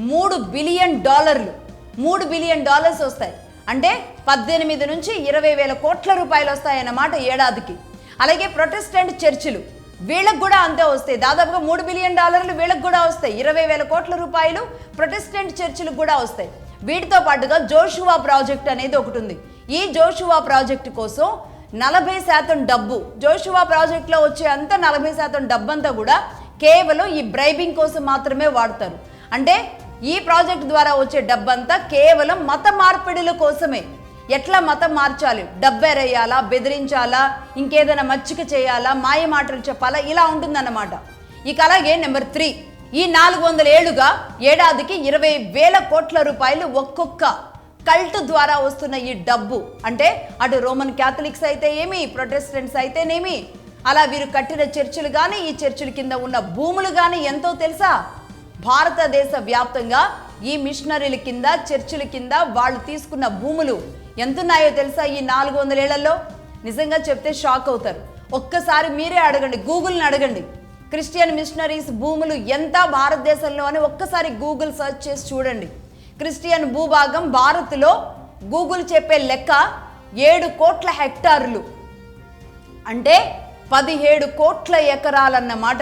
$3 బిలియన్, $3 బిలియన్ వస్తాయి. అంటే 18 నుంచి 20,000 కోట్ల రూపాయలు వస్తాయన్నమాట ఏడాదికి. అలాగే ప్రొటెస్టెంట్ చర్చిలు వీళ్ళకు కూడా అంతే వస్తాయి. దాదాపుగా $3 బిలియన్ వీళ్ళకు కూడా వస్తాయి. 20,000 కోట్ల రూపాయలు ప్రొటెస్టెంట్ చర్చిలకు కూడా వస్తాయి. వీటితో పాటుగా జోషువా ప్రాజెక్ట్ అనేది ఒకటి ఉంది. ఈ జోషువా ప్రాజెక్ట్ కోసం 40% డబ్బు, జోషువా ప్రాజెక్ట్లో వచ్చే అంతా 40% డబ్బంతా కూడా కేవలం ఈ బ్రైబింగ్ కోసం మాత్రమే వాడతారు. అంటే ఈ ప్రాజెక్ట్ ద్వారా వచ్చే డబ్బంతా కేవలం మత మార్పిడుల కోసమే. ఎట్లా మతం మార్చాలి, డబ్బెరేయాలా, బెదిరించాలా, ఇంకేదైనా మచ్చిక చేయాలా, మాయ మాటలు చెప్పాలా, ఇలా ఉంటుందన్నమాట. ఇక అలాగే నెంబర్ 3, ఈ 400 ఏళ్లుగా ఏడాదికి 20,000 కోట్ల రూపాయలు ఒక్కొక్క కల్ట్ ద్వారా వస్తున్న ఈ డబ్బు. అంటే అటు రోమన్ క్యాథలిక్స్ అయితే ఏమి, ప్రొటెస్టెంట్స్ అయితేనేమి, అలా వీరు కట్టిన చర్చిలు కానీ, ఈ చర్చిల కింద ఉన్న భూములు కానీ ఎంతో తెలుసా? భారతదేశ వ్యాప్తంగా ఈ మిషనరీల కింద, చర్చిల కింద వాళ్ళు తీసుకున్న భూములు ఎంతున్నాయో తెలుసా ఈ 400 ఏళ్లలో? నిజంగా చెప్తే షాక్ అవుతారు. ఒక్కసారి మీరే అడగండి, గూగుల్ని అడగండి, క్రిస్టియన్ మిషనరీస్ భూములు ఎంత భారతదేశంలో అని ఒక్కసారి గూగుల్ సెర్చ్ చేసి చూడండి. క్రిస్టియన్ భూభాగం భారత్లో గూగుల్ చెప్పే లెక్క 7 కోట్ల హెక్టార్లు, అంటే 17 కోట్ల ఎకరాలన్నమాట.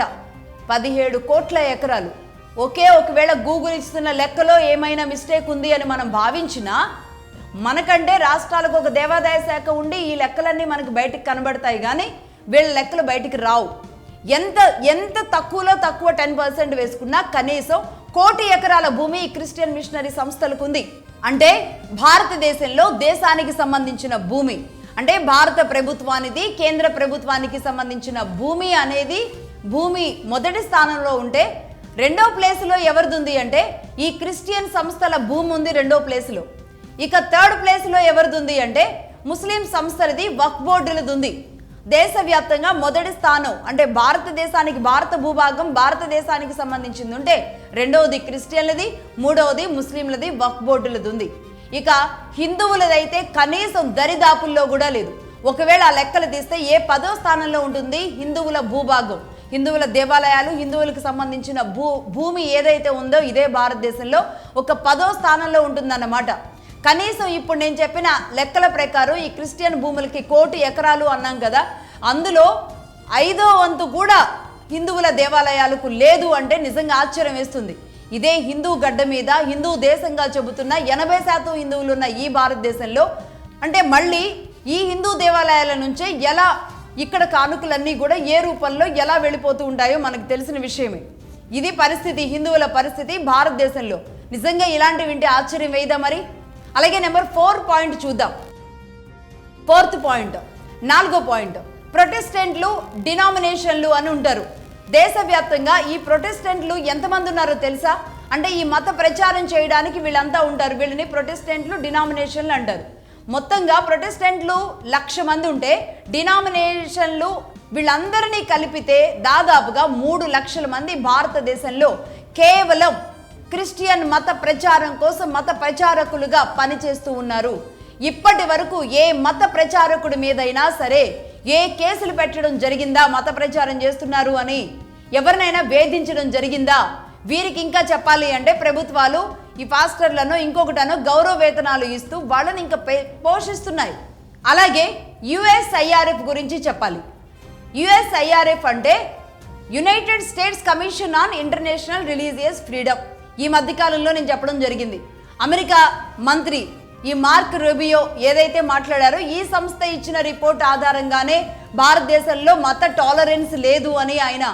17 కోట్ల ఎకరాలు. ఒకవేళ గూగుల్ ఇస్తున్న లెక్కలో ఏమైనా మిస్టేక్ ఉంది అని మనం భావించినా, మనకంటే రాష్ట్రాలకు ఒక దేవాదాయ శాఖ ఉండి ఈ లెక్కలన్నీ మనకు బయటకు కనబడతాయి, కానీ వీళ్ళ లెక్కలు బయటికి రావు. ఎంత తక్కువలో తక్కువ 10% వేసుకున్నా కనీసం 1 కోటి ఎకరాల భూమి ఈ క్రిస్టియన్ మిషనరీ సంస్థలకు ఉంది. అంటే భారతదేశంలో దేశానికి సంబంధించిన భూమి, అంటే భారత ప్రభుత్వానికి, కేంద్ర ప్రభుత్వానికి సంబంధించిన భూమి అనేది భూమి మొదటి స్థానంలో ఉంటే, రెండో ప్లేసులో ఎవరిది అంటే ఈ క్రిస్టియన్ సంస్థల భూమి ఉంది రెండో ప్లేసులో. ఇక 3rd ప్లేసులో ఎవరిది అంటే ముస్లిం సంస్థలది, వక్ఫ్ బోర్డులది ఉంది. దేశవ్యాప్తంగా మొదటి స్థానం అంటే భారతదేశానికి, భారత భూభాగం భారతదేశానికి సంబంధించింది ఉంటే రెండవది క్రిస్టియన్లది, మూడవది ముస్లింలది, వక్ఫ్ బోర్డులది ఉంది. ఇక హిందువులదైతే కనీసం దరిదాపుల్లో కూడా లేదు. ఒకవేళ ఆ లెక్కలు తీస్తే ఏ 10వ స్థానంలో ఉంటుంది హిందువుల భూభాగం, హిందువుల దేవాలయాలు, హిందువులకు సంబంధించిన భూమి ఏదైతే ఉందో ఇదే భారతదేశంలో ఒక 10వ స్థానంలో ఉంటుందన్నమాట. కనీసం ఇప్పుడు నేను చెప్పిన లెక్కల ప్రకారం ఈ క్రిస్టియన్ భూములకి 1 కోటి ఎకరాలు అన్నాం కదా, అందులో 5వ వంతు కూడా హిందువుల దేవాలయాలకు లేదు అంటే నిజంగా ఆశ్చర్యం వేస్తుంది. ఇదే హిందూ గడ్డ మీద హిందూ దేశంగా చెబుతున్న 80% హిందువులు ఉన్న ఈ భారతదేశంలో, అంటే మళ్ళీ ఈ హిందూ దేవాలయాల నుంచే ఎలా ఇక్కడ కానుకలన్నీ కూడా ఏ రూపంలో ఎలా వెళ్ళిపోతూ ఉంటాయో మనకు తెలిసిన విషయమే. ఇది పరిస్థితి, హిందువుల పరిస్థితి భారతదేశంలో. నిజంగా ఇలాంటివి వింటే ఆశ్చర్యం వేయదా మరి? అలాగే నెంబర్ 4 పాయింట్ చూద్దాం. 4th పాయింట్, 4వ పాయింట్, ప్రొటెస్టెంట్లు, డినామినేషన్లు అని ఉంటారు. దేశవ్యాప్తంగా ఈ ప్రొటెస్టెంట్లు ఎంతమంది ఉన్నారో తెలుసా? అంటే ఈ మత ప్రచారం చేయడానికి వీళ్ళంతా ఉంటారు. వీళ్ళని ప్రొటెస్టెంట్లు, డినామినేషన్లు అంటారు. మొత్తంగా ప్రొటెస్టెంట్లు 1,00,000 మంది ఉంటే డినామినేషన్లు వీళ్ళందరినీ కలిపితే దాదాపుగా 3 లక్షల మంది భారతదేశంలో కేవలం క్రిస్టియన్ మత ప్రచారం కోసం మత ప్రచారకులుగా పనిచేస్తూ ఉన్నారు. ఇప్పటి వరకు ఏ మత ప్రచారకుడి మీదైనా సరే ఏ కేసులు పెట్టడం జరిగిందా? మత ప్రచారం చేస్తున్నారు అని ఎవరినైనా వేధించడం జరిగిందా? వీరికి ఇంకా చెప్పాలి అంటే ప్రభుత్వాలు ఈ పాస్టర్లను ఇంకొకటను గౌరవ వేతనాలు ఇస్తూ వాళ్ళని ఇంకా పోషిస్తున్నాయి. అలాగే USIRF గురించి చెప్పాలి. USIRF అంటే United states commission on international religious freedom ఈ మధ్యకాలంలో నేను చెప్పడం జరిగింది. అమెరికా మంత్రి ఈ మార్క్ రూబియో ఏదైతే మాట్లాడారో ఈ సంస్థ ఇచ్చిన రిపోర్ట్ ఆధారంగానే భారతదేశంలో మత టాలరెన్స్ లేదు అని, ఆయన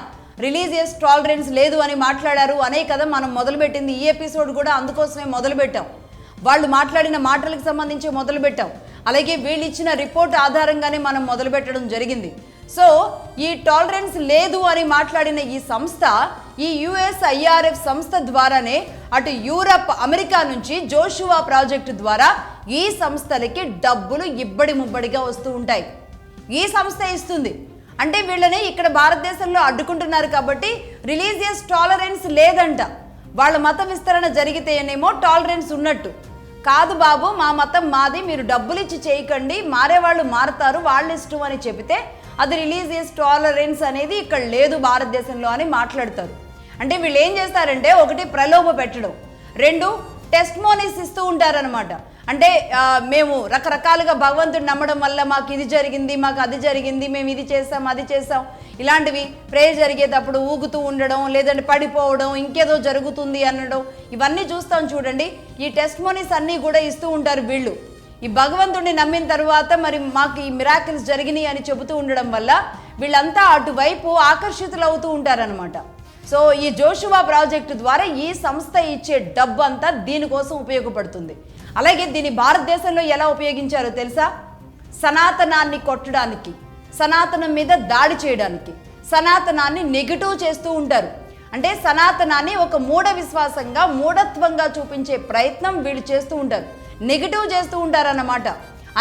రిలీజియస్ టాలరెన్స్ లేదు అని మాట్లాడారు అనే కదా మనం మొదలుపెట్టింది. ఈ ఎపిసోడ్ కూడా అందుకోసమే మొదలుపెట్టాం. వాళ్ళు మాట్లాడిన మాటలకు సంబంధించి మొదలుపెట్టాం. అలాగే వీళ్ళు ఇచ్చిన రిపోర్ట్ ఆధారంగానే మనం మొదలుపెట్టడం జరిగింది. సో ఈ టాలరెన్స్ లేదు అని మాట్లాడిన ఈ సంస్థ, ఈ USIRF సంస్థ ద్వారానే అటు యూరప్, అమెరికా నుంచి జోషువా ప్రాజెక్టు ద్వారా ఈ సంస్థలకి డబ్బులు ఇబ్బడి ముబ్బడిగా వస్తూ ఉంటాయి. ఈ సంస్థ ఇస్తుంది. అంటే వీళ్ళని ఇక్కడ భారతదేశంలో అడ్డుకుంటున్నారు కాబట్టి రిలీజియస్ టాలరెన్స్ లేదంట. వాళ్ళ మత విస్తరణ జరిగితేనేమో టాలరెన్స్ ఉన్నట్టు. కాదు బాబు, మా మతం మాది, మీరు డబ్బులు ఇచ్చి చేయకండి, మారేవాళ్ళు మారుతారు, వాళ్ళ ఇష్టం అని చెబితే అది రిలీజియస్ టాలరెన్స్ అనేది ఇక్కడ లేదు భారతదేశంలో అని మాట్లాడతారు. అంటే వీళ్ళు ఏం చేస్తారంటే, ఒకటి ప్రలోభ పెట్టడం, రెండు టెస్టిమోనీస్ ఇస్తూ ఉంటారనమాట. అంటే మేము రకరకాలుగా భగవంతుడు నమ్మడం వల్ల మాకు ఇది జరిగింది, మాకు అది జరిగింది, మేము ఇది చేసాం, అది చేసాం, ఇలాంటివి ప్రేయర్ జరిగేటప్పుడు ఊగుతూ ఉండడం, లేదంటే పడిపోవడం, ఇంకేదో జరుగుతుంది అనడం, ఇవన్నీ చూస్తాం చూడండి. ఈ టెస్టిమోనీస్ అన్నీ కూడా ఇస్తూ ఉంటారు వీళ్ళు. ఈ భగవంతుడిని నమ్మిన తర్వాత మరి మాకు ఈ మిరాకిల్స్ జరిగినాయి అని చెబుతూ ఉండడం వల్ల వీళ్ళంతా అటువైపు ఆకర్షితులు అవుతూ ఉంటారనమాట. సో ఈ జోషువా ప్రాజెక్టు ద్వారా ఈ సంస్థ ఇచ్చే డబ్బు అంతా దీనికోసం ఉపయోగపడుతుంది. అలాగే దీన్ని భారతదేశంలో ఎలా ఉపయోగించారో తెలుసా? సనాతనాన్ని కొట్టడానికి, సనాతనం మీద దాడి చేయడానికి, సనాతనాన్ని నెగిటివ్ చేస్తూ ఉంటారు. అంటే సనాతనాన్ని ఒక మూఢ విశ్వాసంగా, మూఢత్వంగా చూపించే ప్రయత్నం వీళ్ళు చేస్తూ ఉంటారు, నెగిటివ్ చేస్తూ ఉంటారన్నమాట.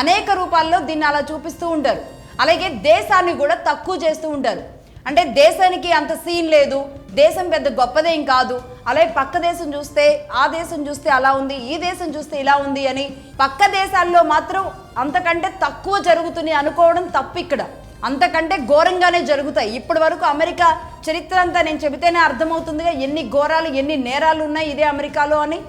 అనేక రూపాల్లో దీన్ని అలా చూపిస్తూ ఉంటారు. అలాగే దేశాన్ని కూడా తక్కువ చేస్తూ ఉంటారు. అంటే దేశానికి అంత సీన్ లేదు, దేశం పెద్ద గొప్పదేం కాదు, అలాగే పక్క దేశం చూస్తే ఆ దేశం చూస్తే అలా ఉంది, ఈ దేశం చూస్తే ఇలా ఉంది అని పక్క దేశాల్లో మాత్రం అంతకంటే తక్కువ జరుగుతుంది అనుకోవడం తప్పు. ఇక్కడ అంతకంటే ఘోరంగానే జరుగుతాయి. ఇప్పటి వరకు అమెరికా చరిత్ర అంతా నేను చెబితేనే అర్థమవుతుందిగా ఎన్ని ఘోరాలు, ఎన్ని నేరాలు ఉన్నాయి ఇదే అమెరికాలో అని.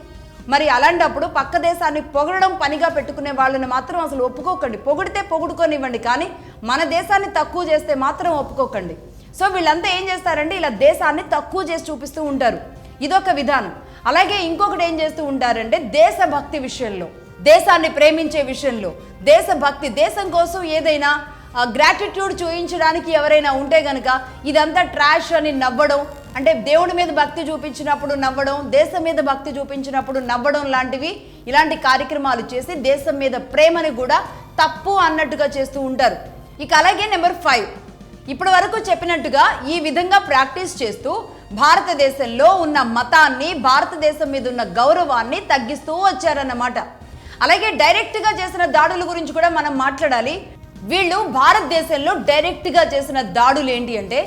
మరి అలాంటప్పుడు పక్క దేశాన్ని పొగడడం పనిగా పెట్టుకునే వాళ్ళని మాత్రం అసలు ఒప్పుకోకండి. పొగిడితే పొగుడుకొనివ్వండి, కానీ మన దేశాన్ని తక్కువ చేస్తే మాత్రం ఒప్పుకోకండి. సో వీళ్ళంతా ఏం చేస్తారంటే ఇలా దేశాన్ని తక్కువ చేసి చూపిస్తూ ఉంటారు. ఇదొక విధానం. అలాగే ఇంకొకటి ఏం చేస్తూ ఉంటారంటే దేశభక్తి విషయంలో, దేశాన్ని ప్రేమించే విషయంలో, దేశభక్తి, దేశం కోసం ఏదైనా గ్రాటిట్యూడ్ చూపించడానికి ఎవరైనా ఉంటే గనక ఇదంతా ట్రాష్ అని నవ్వడం, అంటే దేవుడి మీద భక్తి చూపించినప్పుడు నవ్వడం, దేశం మీద భక్తి చూపించినప్పుడు నవ్వడం లాంటివి, ఇలాంటి కార్యక్రమాలు చేసి దేశం మీద ప్రేమని కూడా తప్పు అన్నట్టుగా చేస్తూ ఉంటారు. ఇక అలాగే నెంబర్ 5, ఇప్పటి వరకు చెప్పినట్టుగా ఈ విధంగా ప్రాక్టీస్ చేస్తూ భారతదేశంలో ఉన్న మతాన్ని, భారతదేశం మీద ఉన్న గౌరవాన్ని తగ్గిస్తూ వచ్చారన్నమాట. అలాగే డైరెక్ట్గా చేసిన దాడుల గురించి కూడా మనం మాట్లాడాలి. వీళ్ళు భారతదేశంలో డైరెక్ట్గా చేసిన దాడులు ఏంటి అంటే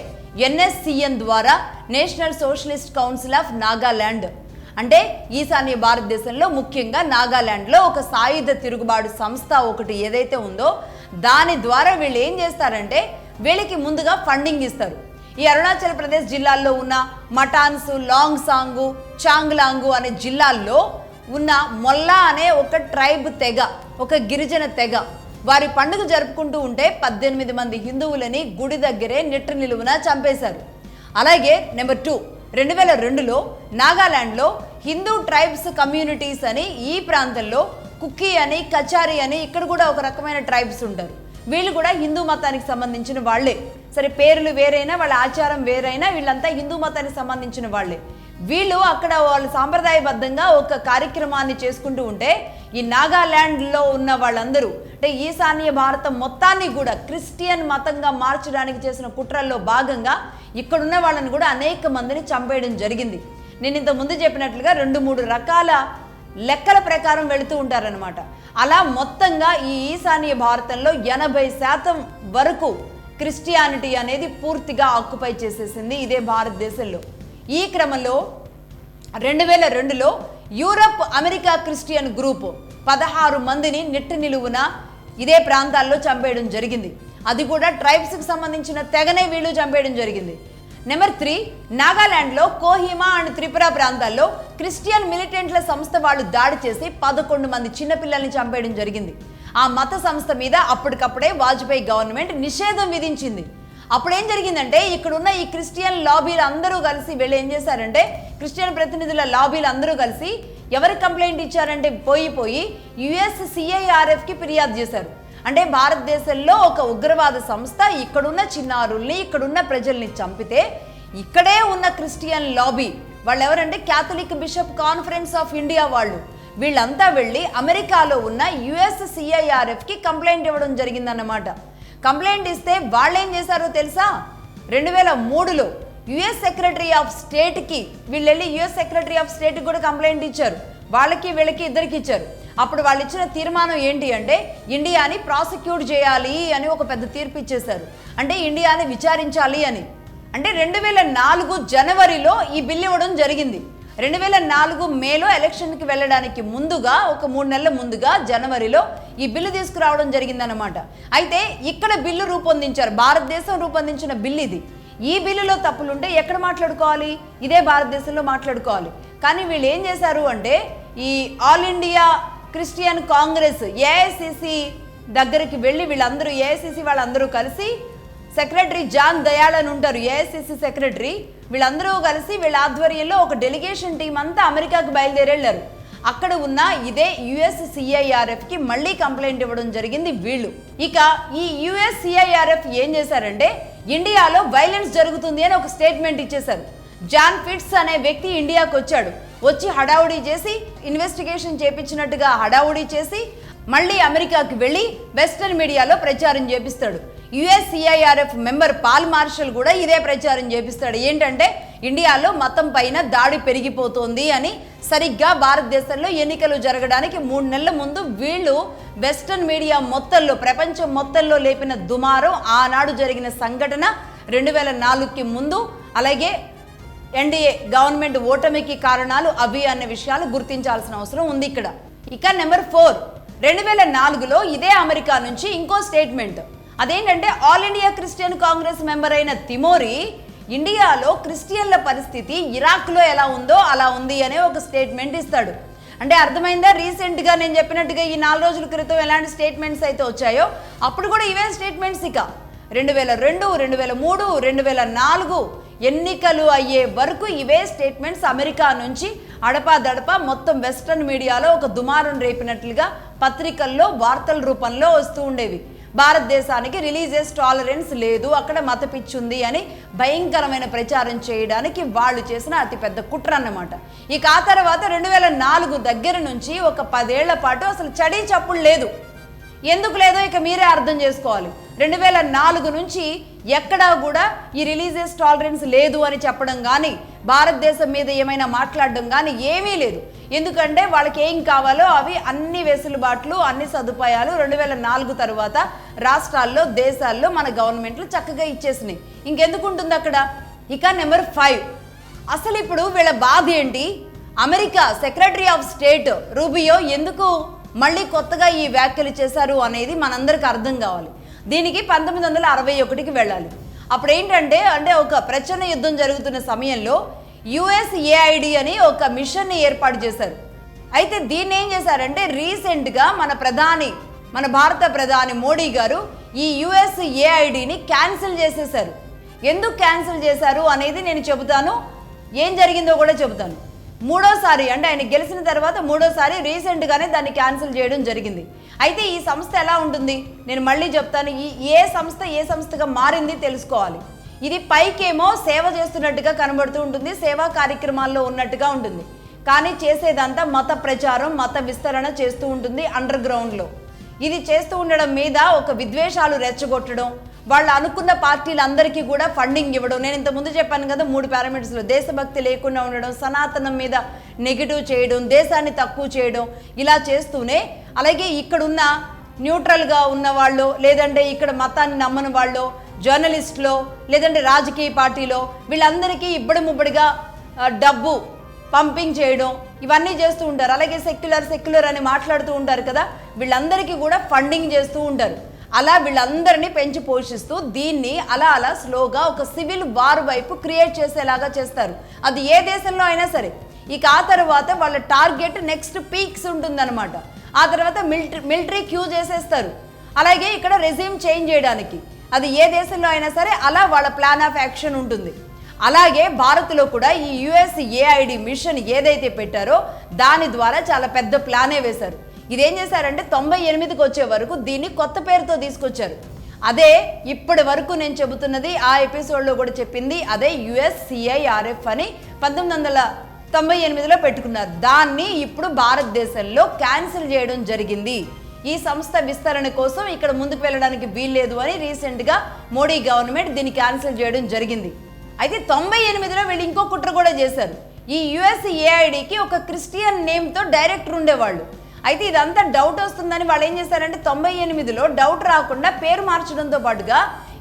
NSCN ద్వారా, national socialist council of Nagaland, అంటే ఈశాన్య భారతదేశంలో ముఖ్యంగా నాగాల్యాండ్లో ఒక సాయుధ తిరుగుబాటు సంస్థ ఒకటి ఏదైతే ఉందో దాని ద్వారా వీళ్ళు ఏం చేస్తారంటే వీళ్ళకి ముందుగా ఫండింగ్ ఇస్తారు. ఈ అరుణాచల్ ప్రదేశ్ జిల్లాల్లో ఉన్న మటాన్సు, లాంగ్సాంగు, చాంగ్లాంగు అనే జిల్లాల్లో ఉన్న మొల్లా అనే ఒక ట్రైబ్ తెగ, ఒక గిరిజన తెగ, వారి పండుగ జరుపుకుంటూ ఉంటే 18 మంది హిందువులని గుడి దగ్గరే నిట్ట నిలువున చంపేశారు. అలాగే నెంబర్ 2, 2002లో నాగాల్యాండ్లో హిందూ ట్రైబ్స్ కమ్యూనిటీస్ అని ఈ ప్రాంతంలో కుక్కీ అని, కచారి అని ఇక్కడ కూడా ఒక రకమైన ట్రైబ్స్ ఉంటారు. వీళ్ళు కూడా హిందూ మతానికి సంబంధించిన వాళ్ళే. సరే పేర్లు వేరైనా, వాళ్ళ ఆచారం వేరైనా వీళ్ళంతా హిందూ మతానికి సంబంధించిన వాళ్ళే. వీళ్ళు అక్కడ వాళ్ళు సాంప్రదాయబద్ధంగా ఒక కార్యక్రమాన్ని చేసుకుంటూ ఉంటే ఈ నాగాల్యాండ్లో ఉన్న వాళ్ళందరూ, అంటే ఈశాన్య భారతం మొత్తాన్ని కూడా క్రిస్టియన్ మతంగా మార్చడానికి చేసిన కుట్రల్లో భాగంగా ఇక్కడున్న వాళ్ళని కూడా అనేక మందిని చంపేయడం జరిగింది. నేను ఇంత ముందు చెప్పినట్లుగా 2-3 రకాల లెక్కల ప్రకారం వెళుతూ ఉంటారనమాట. అలా మొత్తంగా ఈ ఈశాన్య భారతంలో 80% వరకు క్రిస్టియానిటీ అనేది పూర్తిగా ఆక్యుపై చేసేసింది ఇదే భారతదేశంలో. ఈ క్రమంలో 2002లో యూరప్, అమెరికా క్రిస్టియన్ గ్రూప్ 16 మందిని నిట్ట నిలువున ఇదే ప్రాంతాల్లో చంపేయడం జరిగింది. అది కూడా ట్రైబ్స్కి సంబంధించిన తెగనే వీళ్ళు చంపేయడం జరిగింది. నెంబర్ 3, నాగాల్యాండ్లో కోహిమా అండ్ త్రిపుర ప్రాంతాల్లో క్రిస్టియన్ మిలిటెంట్ల సంస్థ వాళ్ళు దాడి చేసి 11 మంది చిన్నపిల్లల్ని చంపేయడం జరిగింది. ఆ మత సంస్థ మీద అప్పటికప్పుడే వాజ్పేయి గవర్నమెంట్ నిషేధం విధించింది. అప్పుడు ఏం జరిగిందంటే ఇక్కడున్న ఈ క్రిస్టియన్ లాబీలు అందరూ కలిసి వీళ్ళు ఏం చేశారంటే క్రిస్టియన్ ప్రతినిధుల లాబీలు అందరూ కలిసి ఎవరికి కంప్లైంట్ ఇచ్చారంటే పోయి USCIRFకి ఫిర్యాదు చేశారు. అంటే భారతదేశంలో ఒక ఉగ్రవాద సంస్థ ఇక్కడున్న చిన్నారుల్ని ఇక్కడున్న ప్రజల్ని చంపితే ఇక్కడే ఉన్న క్రిస్టియన్ లాబీ వాళ్ళు ఎవరంటే Catholic bishop conference of India వీళ్ళంతా వెళ్ళి అమెరికాలో ఉన్న USCIRFకి కంప్లైంట్ ఇవ్వడం జరిగిందన్నమాట. కంప్లైంట్ ఇస్తే వాళ్ళు ఏం చేశారో తెలుసా, 2003లో యుఎస్ సెక్రటరీ ఆఫ్ స్టేట్కి వీళ్ళు వెళ్ళి యుఎస్ సెక్రటరీ ఆఫ్ స్టేట్కి కూడా కంప్లైంట్ ఇచ్చారు. వాళ్ళకి వీళ్ళకి ఇద్దరికి ఇచ్చారు. అప్పుడు వాళ్ళు ఇచ్చిన తీర్మానం ఏంటి అంటే ఇండియాని ప్రాసిక్యూట్ చేయాలి అని ఒక పెద్ద తీర్పు ఇచ్చేశారు. అంటే ఇండియాని విచారించాలి అని. అంటే 2004 జనవరిలో ఈ బిల్లు ఇవ్వడం జరిగింది. 2004 మేలో ఎలక్షన్కి వెళ్ళడానికి ముందుగా ఒక 3 నెలల ముందుగా జనవరిలో ఈ బిల్లు తీసుకురావడం జరిగిందన్నమాట. అయితే ఇక్కడ బిల్లు రూపొందించారు, భారతదేశం రూపొందించిన బిల్లు ఇది. ఈ బిల్లులో తప్పులుంటే ఎక్కడ మాట్లాడుకోవాలి, ఇదే భారతదేశంలో మాట్లాడుకోవాలి. కానీ వీళ్ళు ఏం చేశారు అంటే ఈ all India Christian Congress AICC దగ్గరికి వెళ్ళి వీళ్ళందరూ AICC వాళ్ళందరూ కలిసి సెక్రటరీ జాన్ దయాళ్ అని ఉంటారు AICC సెక్రటరీ, వీళ్ళందరూ కలిసి వీళ్ళ ఆధ్వర్యంలో ఒక డెలిగేషన్ టీం అంతా అమెరికాకు బయలుదేరెళ్ళారు. అక్కడ ఉన్న ఇదే USCIRFకి మళ్ళీ కంప్లైంట్ ఇవ్వడం జరిగింది వీళ్ళు. ఇక ఈ USCIRF ఏం చేశారంటే ఇండియాలో వైలెన్స్ జరుగుతుంది అని ఒక స్టేట్మెంట్ ఇచ్చేశారు. జాన్ ఫిట్స్ అనే వ్యక్తి ఇండియాకు వచ్చి హడావుడి చేసి ఇన్వెస్టిగేషన్ చేపించినట్టుగా హడావుడి చేసి మళ్ళీ అమెరికాకి వెళ్ళి వెస్టర్న్ మీడియాలో ప్రచారం చేపిస్తాడు. USCIRF మెంబర్ పాల్ మార్షల్ కూడా ఇదే ప్రచారం చేపిస్తాడు. ఏంటంటే ఇండియాలో మతం పైన దాడి పెరిగిపోతుంది అని. సరిగ్గా భారతదేశంలో ఎన్నికలు జరగడానికి 3 నెలల ముందు వీళ్ళు వెస్టర్న్ మీడియా మొత్తంలో ప్రపంచం మొత్తంలో లేపిన దుమారం, ఆనాడు జరిగిన సంఘటన 2004కి ముందు, అలాగే NDA గవర్నమెంట్ ఓటమికి కారణాలు అవి అనే విషయాలు గుర్తించాల్సిన అవసరం ఉంది ఇక్కడ. ఇక నెంబర్ 4, 2004లో ఇదే అమెరికా నుంచి ఇంకో స్టేట్మెంట్. అదేంటంటే all India Christian Congress member అయిన తిమోరీ ఇండియాలో క్రిస్టియన్ల పరిస్థితి ఇరాక్లో ఎలా ఉందో అలా ఉంది అనే ఒక స్టేట్మెంట్ ఇస్తాడు. అంటే అర్థమైందా? రీసెంట్గా నేను చెప్పినట్టుగా ఈ 4 రోజుల క్రితం ఎలాంటి స్టేట్మెంట్స్ అయితే వచ్చాయో అప్పుడు కూడా ఇవే స్టేట్మెంట్స్. ఇక 2002, 2003, 2004 ఎన్నికలు అయ్యే వరకు ఇవే స్టేట్మెంట్స్ అమెరికా నుంచి అడపాదడపా మొత్తం వెస్టర్న్ మీడియాలో ఒక దుమారం రేపినట్లుగా పత్రికల్లో వార్తల రూపంలో వస్తూ ఉండేవి. భారతదేశానికి రిలీజియస్ టాలరెన్స్ లేదు, అక్కడ మత పిచ్చుంది అని భయంకరమైన ప్రచారం చేయడానికి వాళ్ళు చేసిన అతిపెద్ద కుట్ర అన్నమాట. ఇక ఆ తర్వాత 2004 దగ్గర నుంచి ఒక 10 ఏళ్ల పాటు అసలు చడీ చప్పుడు లేదు. ఎందుకు లేదో ఇక మీరే అర్థం చేసుకోవాలి. 2004 నుంచి ఎక్కడా కూడా ఈ రిలీజియస్ టాలరెన్స్ లేదు అని చెప్పడం కానీ భారతదేశం మీద ఏమైనా మాట్లాడడం కానీ ఏమీ లేదు. ఎందుకంటే వాళ్ళకి ఏం కావాలో అవి అన్ని వెసులుబాట్లు అన్ని సదుపాయాలు 2004 తర్వాత రాష్ట్రాల్లో దేశాల్లో మన గవర్నమెంట్లు చక్కగా ఇచ్చేసినాయి. ఇంకెందుకు ఉంటుంది అక్కడ. ఇక నెంబర్ 5, అసలు ఇప్పుడు వీళ్ళ బాధ ఏంటి? America secretary of state Rubio ఎందుకు మళ్ళీ కొత్తగా ఈ వ్యాఖ్యలు చేశారు అనేది మనందరికి అర్థం కావాలి. దీనికి 1961కి వెళ్ళాలి. అప్పుడు ఏంటంటే ఒక ప్రచన్న యుద్ధం జరుగుతున్న సమయంలో USAID అని ఒక మిషన్ని ఏర్పాటు చేశారు. అయితే దీన్ని ఏం చేశారంటే రీసెంట్గా మన భారత ప్రధాని మోడీ గారు ఈ USAIDని క్యాన్సిల్ చేసేశారు. ఎందుకు క్యాన్సిల్ చేశారు అనేది నేను చెబుతాను, ఏం జరిగిందో కూడా చెబుతాను. 3వ అంటే ఆయన గెలిచిన తర్వాత 3వ రీసెంట్గానే దాన్ని క్యాన్సిల్ చేయడం జరిగింది. అయితే ఈ సంస్థ ఎలా ఉంటుంది నేను మళ్ళీ చెప్తాను. ఏ సంస్థగా మారింది తెలుసుకోవాలి. ఇది పైకేమో సేవ చేస్తున్నట్టుగా కనబడుతూ ఉంటుంది, సేవా కార్యక్రమాల్లో ఉన్నట్టుగా ఉంటుంది. కానీ చేసేదంతా మత ప్రచారం మత విస్తరణ చేస్తూ ఉంటుంది అండర్ గ్రౌండ్లో. ఇది చేస్తూ ఉండడం మీద ఒక విద్వేషాలు రెచ్చగొట్టడం, వాళ్ళు అనుకున్న పార్టీలందరికీ కూడా ఫండింగ్ ఇవ్వడం. నేను ఇంతకుముందు చెప్పాను కదా 3 పారామీటర్స్లో దేశభక్తి లేకుండా ఉండడం, సనాతనం మీద నెగిటివ్ చేయడం, దేశాన్ని తక్కువ చేయడం, ఇలా చేస్తూనే అలాగే ఇక్కడున్న న్యూట్రల్గా ఉన్న వాళ్ళు లేదంటే ఇక్కడ మతాన్ని నమ్మని వాళ్ళు జర్నలిస్టులో లేదంటే రాజకీయ పార్టీలో వీళ్ళందరికీ ఇబ్బడి ముబ్బడిగా డబ్బు పంపింగ్ చేయడం ఇవన్నీ చేస్తూ ఉంటారు. అలాగే సెక్యులర్ అని మాట్లాడుతూ ఉంటారు కదా, వీళ్ళందరికీ కూడా ఫండింగ్ చేస్తూ ఉంటారు. అలా వీళ్ళందరినీ పెంచి పోషిస్తూ దీన్ని అలా స్లోగా ఒక సివిల్ వార్ వైపు క్రియేట్ చేసేలాగా చేస్తారు. అది ఏ దేశంలో అయినా సరే. ఇక ఆ తర్వాత వాళ్ళ టార్గెట్ నెక్స్ట్ పీక్స్ ఉంటుందన్నమాట. ఆ తర్వాత మిలిటరీ క్యూ చేసేస్తారు. అలాగే ఇక్కడ రెజ్యూమ్ చేంజ్ చేయడానికి అది ఏ దేశంలో అయినా సరే అలా వాళ్ళ ప్లాన్ ఆఫ్ యాక్షన్ ఉంటుంది. అలాగే భారత్లో కూడా ఈ USAID మిషన్ ఏదైతే పెట్టారో దాని ద్వారా చాలా పెద్ద ప్లానే వేశారు. ఇదేం చేశారంటే 98కి వచ్చే వరకు దీన్ని కొత్త పేరుతో తీసుకొచ్చారు. అదే ఇప్పటి వరకు నేను చెబుతున్నది, ఆ ఎపిసోడ్లో కూడా చెప్పింది అదే USCIRF అని 1998లో పెట్టుకున్నారు. దాన్ని ఇప్పుడు భారతదేశంలో క్యాన్సిల్ చేయడం జరిగింది. ఈ సంస్థ విస్తరణ కోసం ఇక్కడ ముందుకు వెళ్ళడానికి వీల్లేదు అని రీసెంట్గా మోడీ గవర్నమెంట్ దీన్ని క్యాన్సిల్ చేయడం జరిగింది. అయితే 98లో వీళ్ళు ఇంకో కుట్ర కూడా చేశారు. ఈ USAIDకి ఒక క్రిస్టియన్ నేమ్తో డైరెక్టర్ ఉండేవాళ్ళు. అయితే ఇదంతా డౌట్ వస్తుందని వాళ్ళు ఏం చేశారంటే 98లో డౌట్ రాకుండా పేరు మార్చడంతో పాటుగా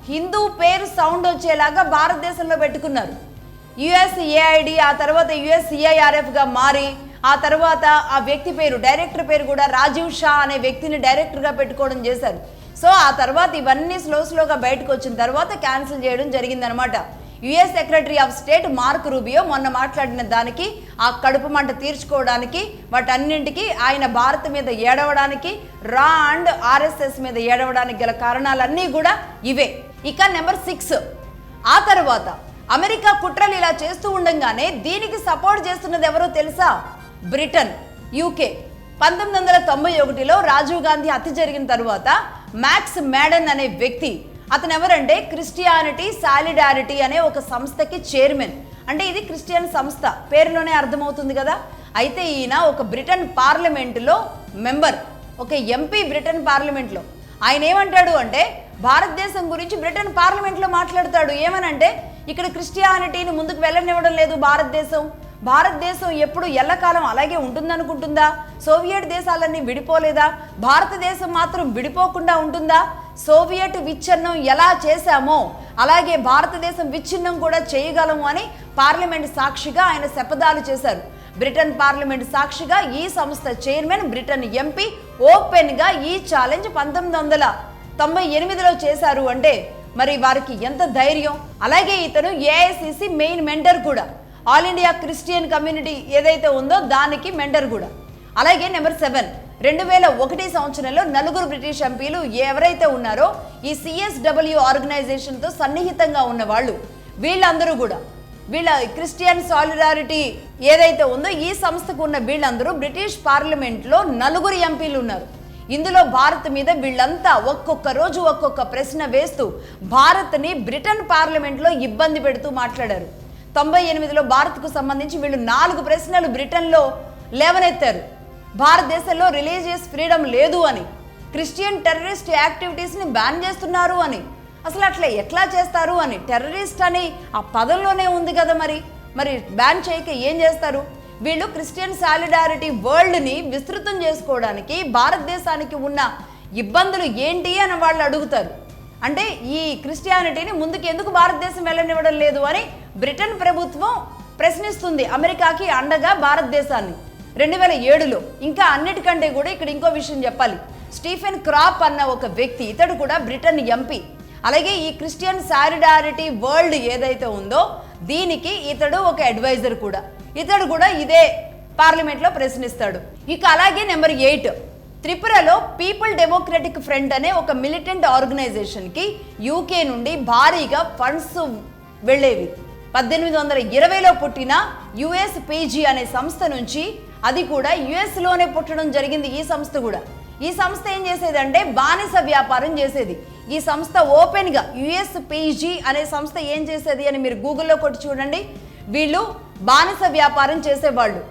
హిందూ పేరు సౌండ్ వచ్చేలాగా భారతదేశంలో పెట్టుకున్నారు. USAID ఆ తర్వాత USCIRFగా మారి ఆ తర్వాత ఆ వ్యక్తి పేరు, డైరెక్టర్ పేరు కూడా రాజీవ్ షా అనే వ్యక్తిని డైరెక్టర్గా పెట్టుకోవడం చేశారు. సో ఆ తర్వాత ఇవన్నీ స్లోగా బయటకు వచ్చిన తర్వాత క్యాన్సిల్ చేయడం జరిగిందనమాట. US secretary of state mark Rubio మొన్న మాట్లాడిన దానికి, ఆ కడుపు మంట తీర్చుకోవడానికి, వాటన్నింటికి ఆయన భారత్ మీద ఏడవడానికి, రా అండ్ RSS మీద ఏడవడానికి గల కారణాలన్నీ కూడా ఇవే. ఇక నెంబర్ 6, ఆ తర్వాత అమెరికా కుట్రలు ఇలా చేస్తూ ఉండగానే దీనికి సపోర్ట్ చేస్తున్నది ఎవరో తెలుసా? Britain, UK. 1991లో రాజీవ్ గాంధీ హత్య జరిగిన తర్వాత మ్యాక్స్ మేడన్ అనే వ్యక్తి, అతను ఎవరంటే క్రిస్టియానిటీ సాలిడారిటీ అనే ఒక సంస్థకి చైర్మన్. అంటే ఇది క్రిస్టియన్ సంస్థ, పేరులోనే అర్థమవుతుంది కదా. అయితే ఈయన ఒక బ్రిటన్ పార్లమెంటులో మెంబర్, ఒక MP బ్రిటన్ పార్లమెంట్లో. ఆయన ఏమంటాడు అంటే భారతదేశం గురించి బ్రిటన్ పార్లమెంట్లో మాట్లాడతాడు. ఏమనంటే ఇక్కడ క్రిస్టియానిటీని ముందుకు వెళ్ళనివ్వడం లేదు భారతదేశం ఎప్పుడు ఎల్లకాలం అలాగే ఉంటుందనుకుంటుందా? సోవియట్ దేశాలన్నీ విడిపోలేదా? భారతదేశం మాత్రం విడిపోకుండా ఉంటుందా? సోవియట్ విచ్ఛిన్నం ఎలా చేశామో అలాగే భారతదేశం విచ్ఛిన్నం కూడా చేయగలము అని పార్లమెంట్ సాక్షిగా ఆయన శపథాలు చేశారు. బ్రిటన్ పార్లమెంట్ సాక్షిగా ఈ సంస్థ చైర్మన్, బ్రిటన్ MP ఓపెన్గా ఈ ఛాలెంజ్ 1998లో చేశారు. అంటే మరి వారికి ఎంత ధైర్యం. అలాగే ఇతను AICC మెయిన్ మెంటర్ కూడా, ఆల్ ఇండియా క్రిస్టియన్ కమ్యూనిటీ ఏదైతే ఉందో దానికి మెంటర్ కూడా. అలాగే నెంబర్ 7, 2001 సంవత్సరంలో 4 బ్రిటిష్ ఎంపీలు ఎవరైతే ఉన్నారో ఈ CSW ఆర్గనైజేషన్తో సన్నిహితంగా ఉన్న వాళ్ళు, వీళ్ళందరూ కూడా వీళ్ళ క్రిస్టియన్ సాలిడారిటీ ఏదైతే ఉందో ఈ సంస్థకు ఉన్న వీళ్ళందరూ బ్రిటిష్ పార్లమెంట్లో 4 ఎంపీలు ఉన్నారు. ఇందులో భారత్ మీద వీళ్ళంతా ఒక్కొక్క రోజు ఒక్కొక్క ప్రశ్న వేస్తూ భారత్ని బ్రిటన్ పార్లమెంట్లో ఇబ్బంది పెడుతూ మాట్లాడారు. 98లో భారత్కు సంబంధించి వీళ్ళు 4 ప్రశ్నలు బ్రిటన్లో లేవనెత్తారు. భారతదేశంలో రిలీజియస్ ఫ్రీడమ్ లేదు అని, క్రిస్టియన్ టెర్రరిస్ట్ యాక్టివిటీస్ని బ్యాన్ చేస్తున్నారు అని, అసలు అట్లా ఎట్లా చేస్తారు అని, టెర్రరిస్ట్ అని ఆ పదంలోనే ఉంది కదా, మరి బ్యాన్ చేయక ఏం చేస్తారు? వీళ్ళు క్రిస్టియన్ సాలిడారిటీ వరల్డ్ని విస్తృతం చేసుకోవడానికి భారతదేశానికి ఉన్న ఇబ్బందులు ఏంటి అని వాళ్ళు అడుగుతారు. అంటే ఈ క్రిస్టియానిటీని ముందుకు ఎందుకు భారతదేశం వెళ్ళనివ్వడం లేదు అని బ్రిటన్ ప్రభుత్వం ప్రశ్నిస్తుంది అమెరికాకి అండగా భారతదేశాన్ని 2007లో. ఇంకా అన్నిటికంటే కూడా ఇక్కడ ఇంకో విషయం చెప్పాలి. స్టీఫెన్ క్రాప్ అన్న ఒక వ్యక్తి, ఇతడు కూడా బ్రిటన్ MP. అలాగే ఈ క్రిస్టియన్ సాలిడారిటీ వరల్డ్ ఏదైతే ఉందో దీనికి ఇతడు ఒక అడ్వైజర్ కూడా. ఇతడు కూడా ఇదే పార్లమెంట్లో ప్రశ్నిస్తాడు. ఇక అలాగే నెంబర్ 8, త్రిపురలో పీపుల్ డెమోక్రటిక్ ఫ్రంట్ అనే ఒక మిలిటెంట్ ఆర్గనైజేషన్కి UK నుండి భారీగా ఫండ్స్ వెళ్ళేవి. 1820లో పుట్టిన USPG అనే సంస్థ నుంచి, అది కూడా USలోనే పుట్టడం జరిగింది ఈ సంస్థ కూడా. ఈ సంస్థ ఏం చేసేదంటే బానిస వ్యాపారం చేసేది. ఈ సంస్థ ఓపెన్గా USPG అనే సంస్థ ఏం చేసేది అని మీరు గూగుల్లో కొట్టి చూడండి. వీళ్ళు బానిస వ్యాపారం చేసేవాళ్ళు,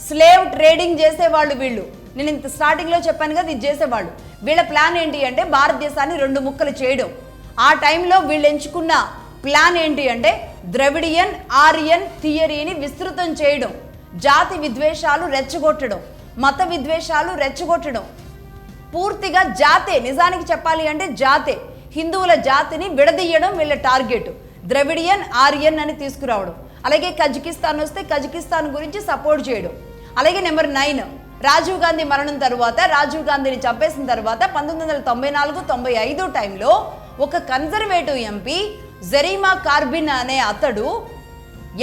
స్లేవ్ ట్రేడింగ్ చేసేవాళ్ళు వీళ్ళు. నేను ఇంత స్టార్టింగ్లో చెప్పాను కదా, ఇది చేసేవాళ్ళు. వీళ్ళ ప్లాన్ ఏంటి అంటే భారతదేశాన్ని 2 ముక్కలు చేయడం. ఆ టైంలో వీళ్ళు ఎంచుకున్న ప్లాన్ ఏంటి అంటే ద్రవిడియన్ ఆరియన్ థియరీని విస్తృతం చేయడం, జాతి విద్వేషాలు రెచ్చగొట్టడం, మత విద్వేషాలు రెచ్చగొట్టడం. పూర్తిగా జాతే, నిజానికి చెప్పాలి అంటే జాతే, హిందువుల జాతిని విడదీయడం వీళ్ళ టార్గెట్. ద్రవిడియన్ ఆరియన్ అని తీసుకురావడం. అలాగే కజకిస్తాన్ వస్తే కజకిస్తాన్ గురించి సపోర్ట్ చేయడం. అలాగే నెంబర్ 9, రాజీవ్ గాంధీ మరణం తర్వాత, రాజీవ్ గాంధీని చంపేసిన తర్వాత 1994-95 టైంలో ఒక కన్జర్వేటివ్ MP జరీమా కార్బిన్ అనే అతడు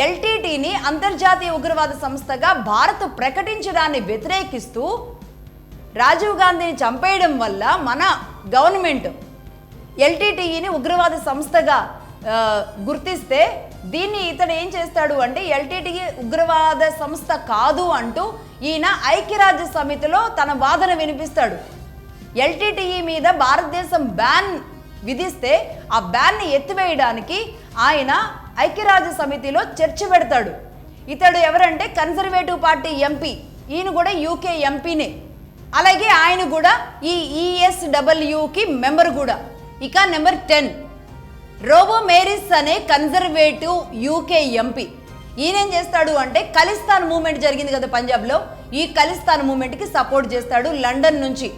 LTTని అంతర్జాతీయ ఉగ్రవాద సంస్థగా భారత్ ప్రకటించడాన్ని వ్యతిరేకిస్తూ రాజీవ్ గాంధీని చంపేయడం వల్ల మన గవర్నమెంట్ ఎల్టీటీఈని ఉగ్రవాద సంస్థగా గుర్తిస్తే దీన్ని ఇతడు ఏం చేస్తాడు అంటే ఎల్టీటీఈ ఉగ్రవాద సంస్థ కాదు అంటూ ఈయన ఐక్యరాజ్య సమితిలో తన వాదన వినిపిస్తాడు. ఎల్టీటీఈ మీద భారతదేశం బ్యాన్ విధిస్తే ఆ బ్యాన్ని ఎత్తివేయడానికి ఆయన ఐక్యరాజ్య సమితిలో చర్చ పెడతాడు. ఇతడు ఎవరంటే కన్జర్వేటివ్ పార్టీ ఎంపీ, ఈయన కూడా యూకే ఎంపీనే. అలాగే ఆయన కూడా ఈ ESWకి మెంబర్ కూడా. ఇక నెంబర్ 10 రోబో మేరిస్ అనే కన్జర్వేటివ్ యూకే ఎంపీ. ఈయనేం చేస్తాడు అంటే ఖలిస్తాన్ మూవ్మెంట్ జరిగింది కదా పంజాబ్లో, ఈ ఖలిస్తాన్ మూవ్మెంట్కి సపోర్ట్ చేస్తాడు. లండన్ నుంచి,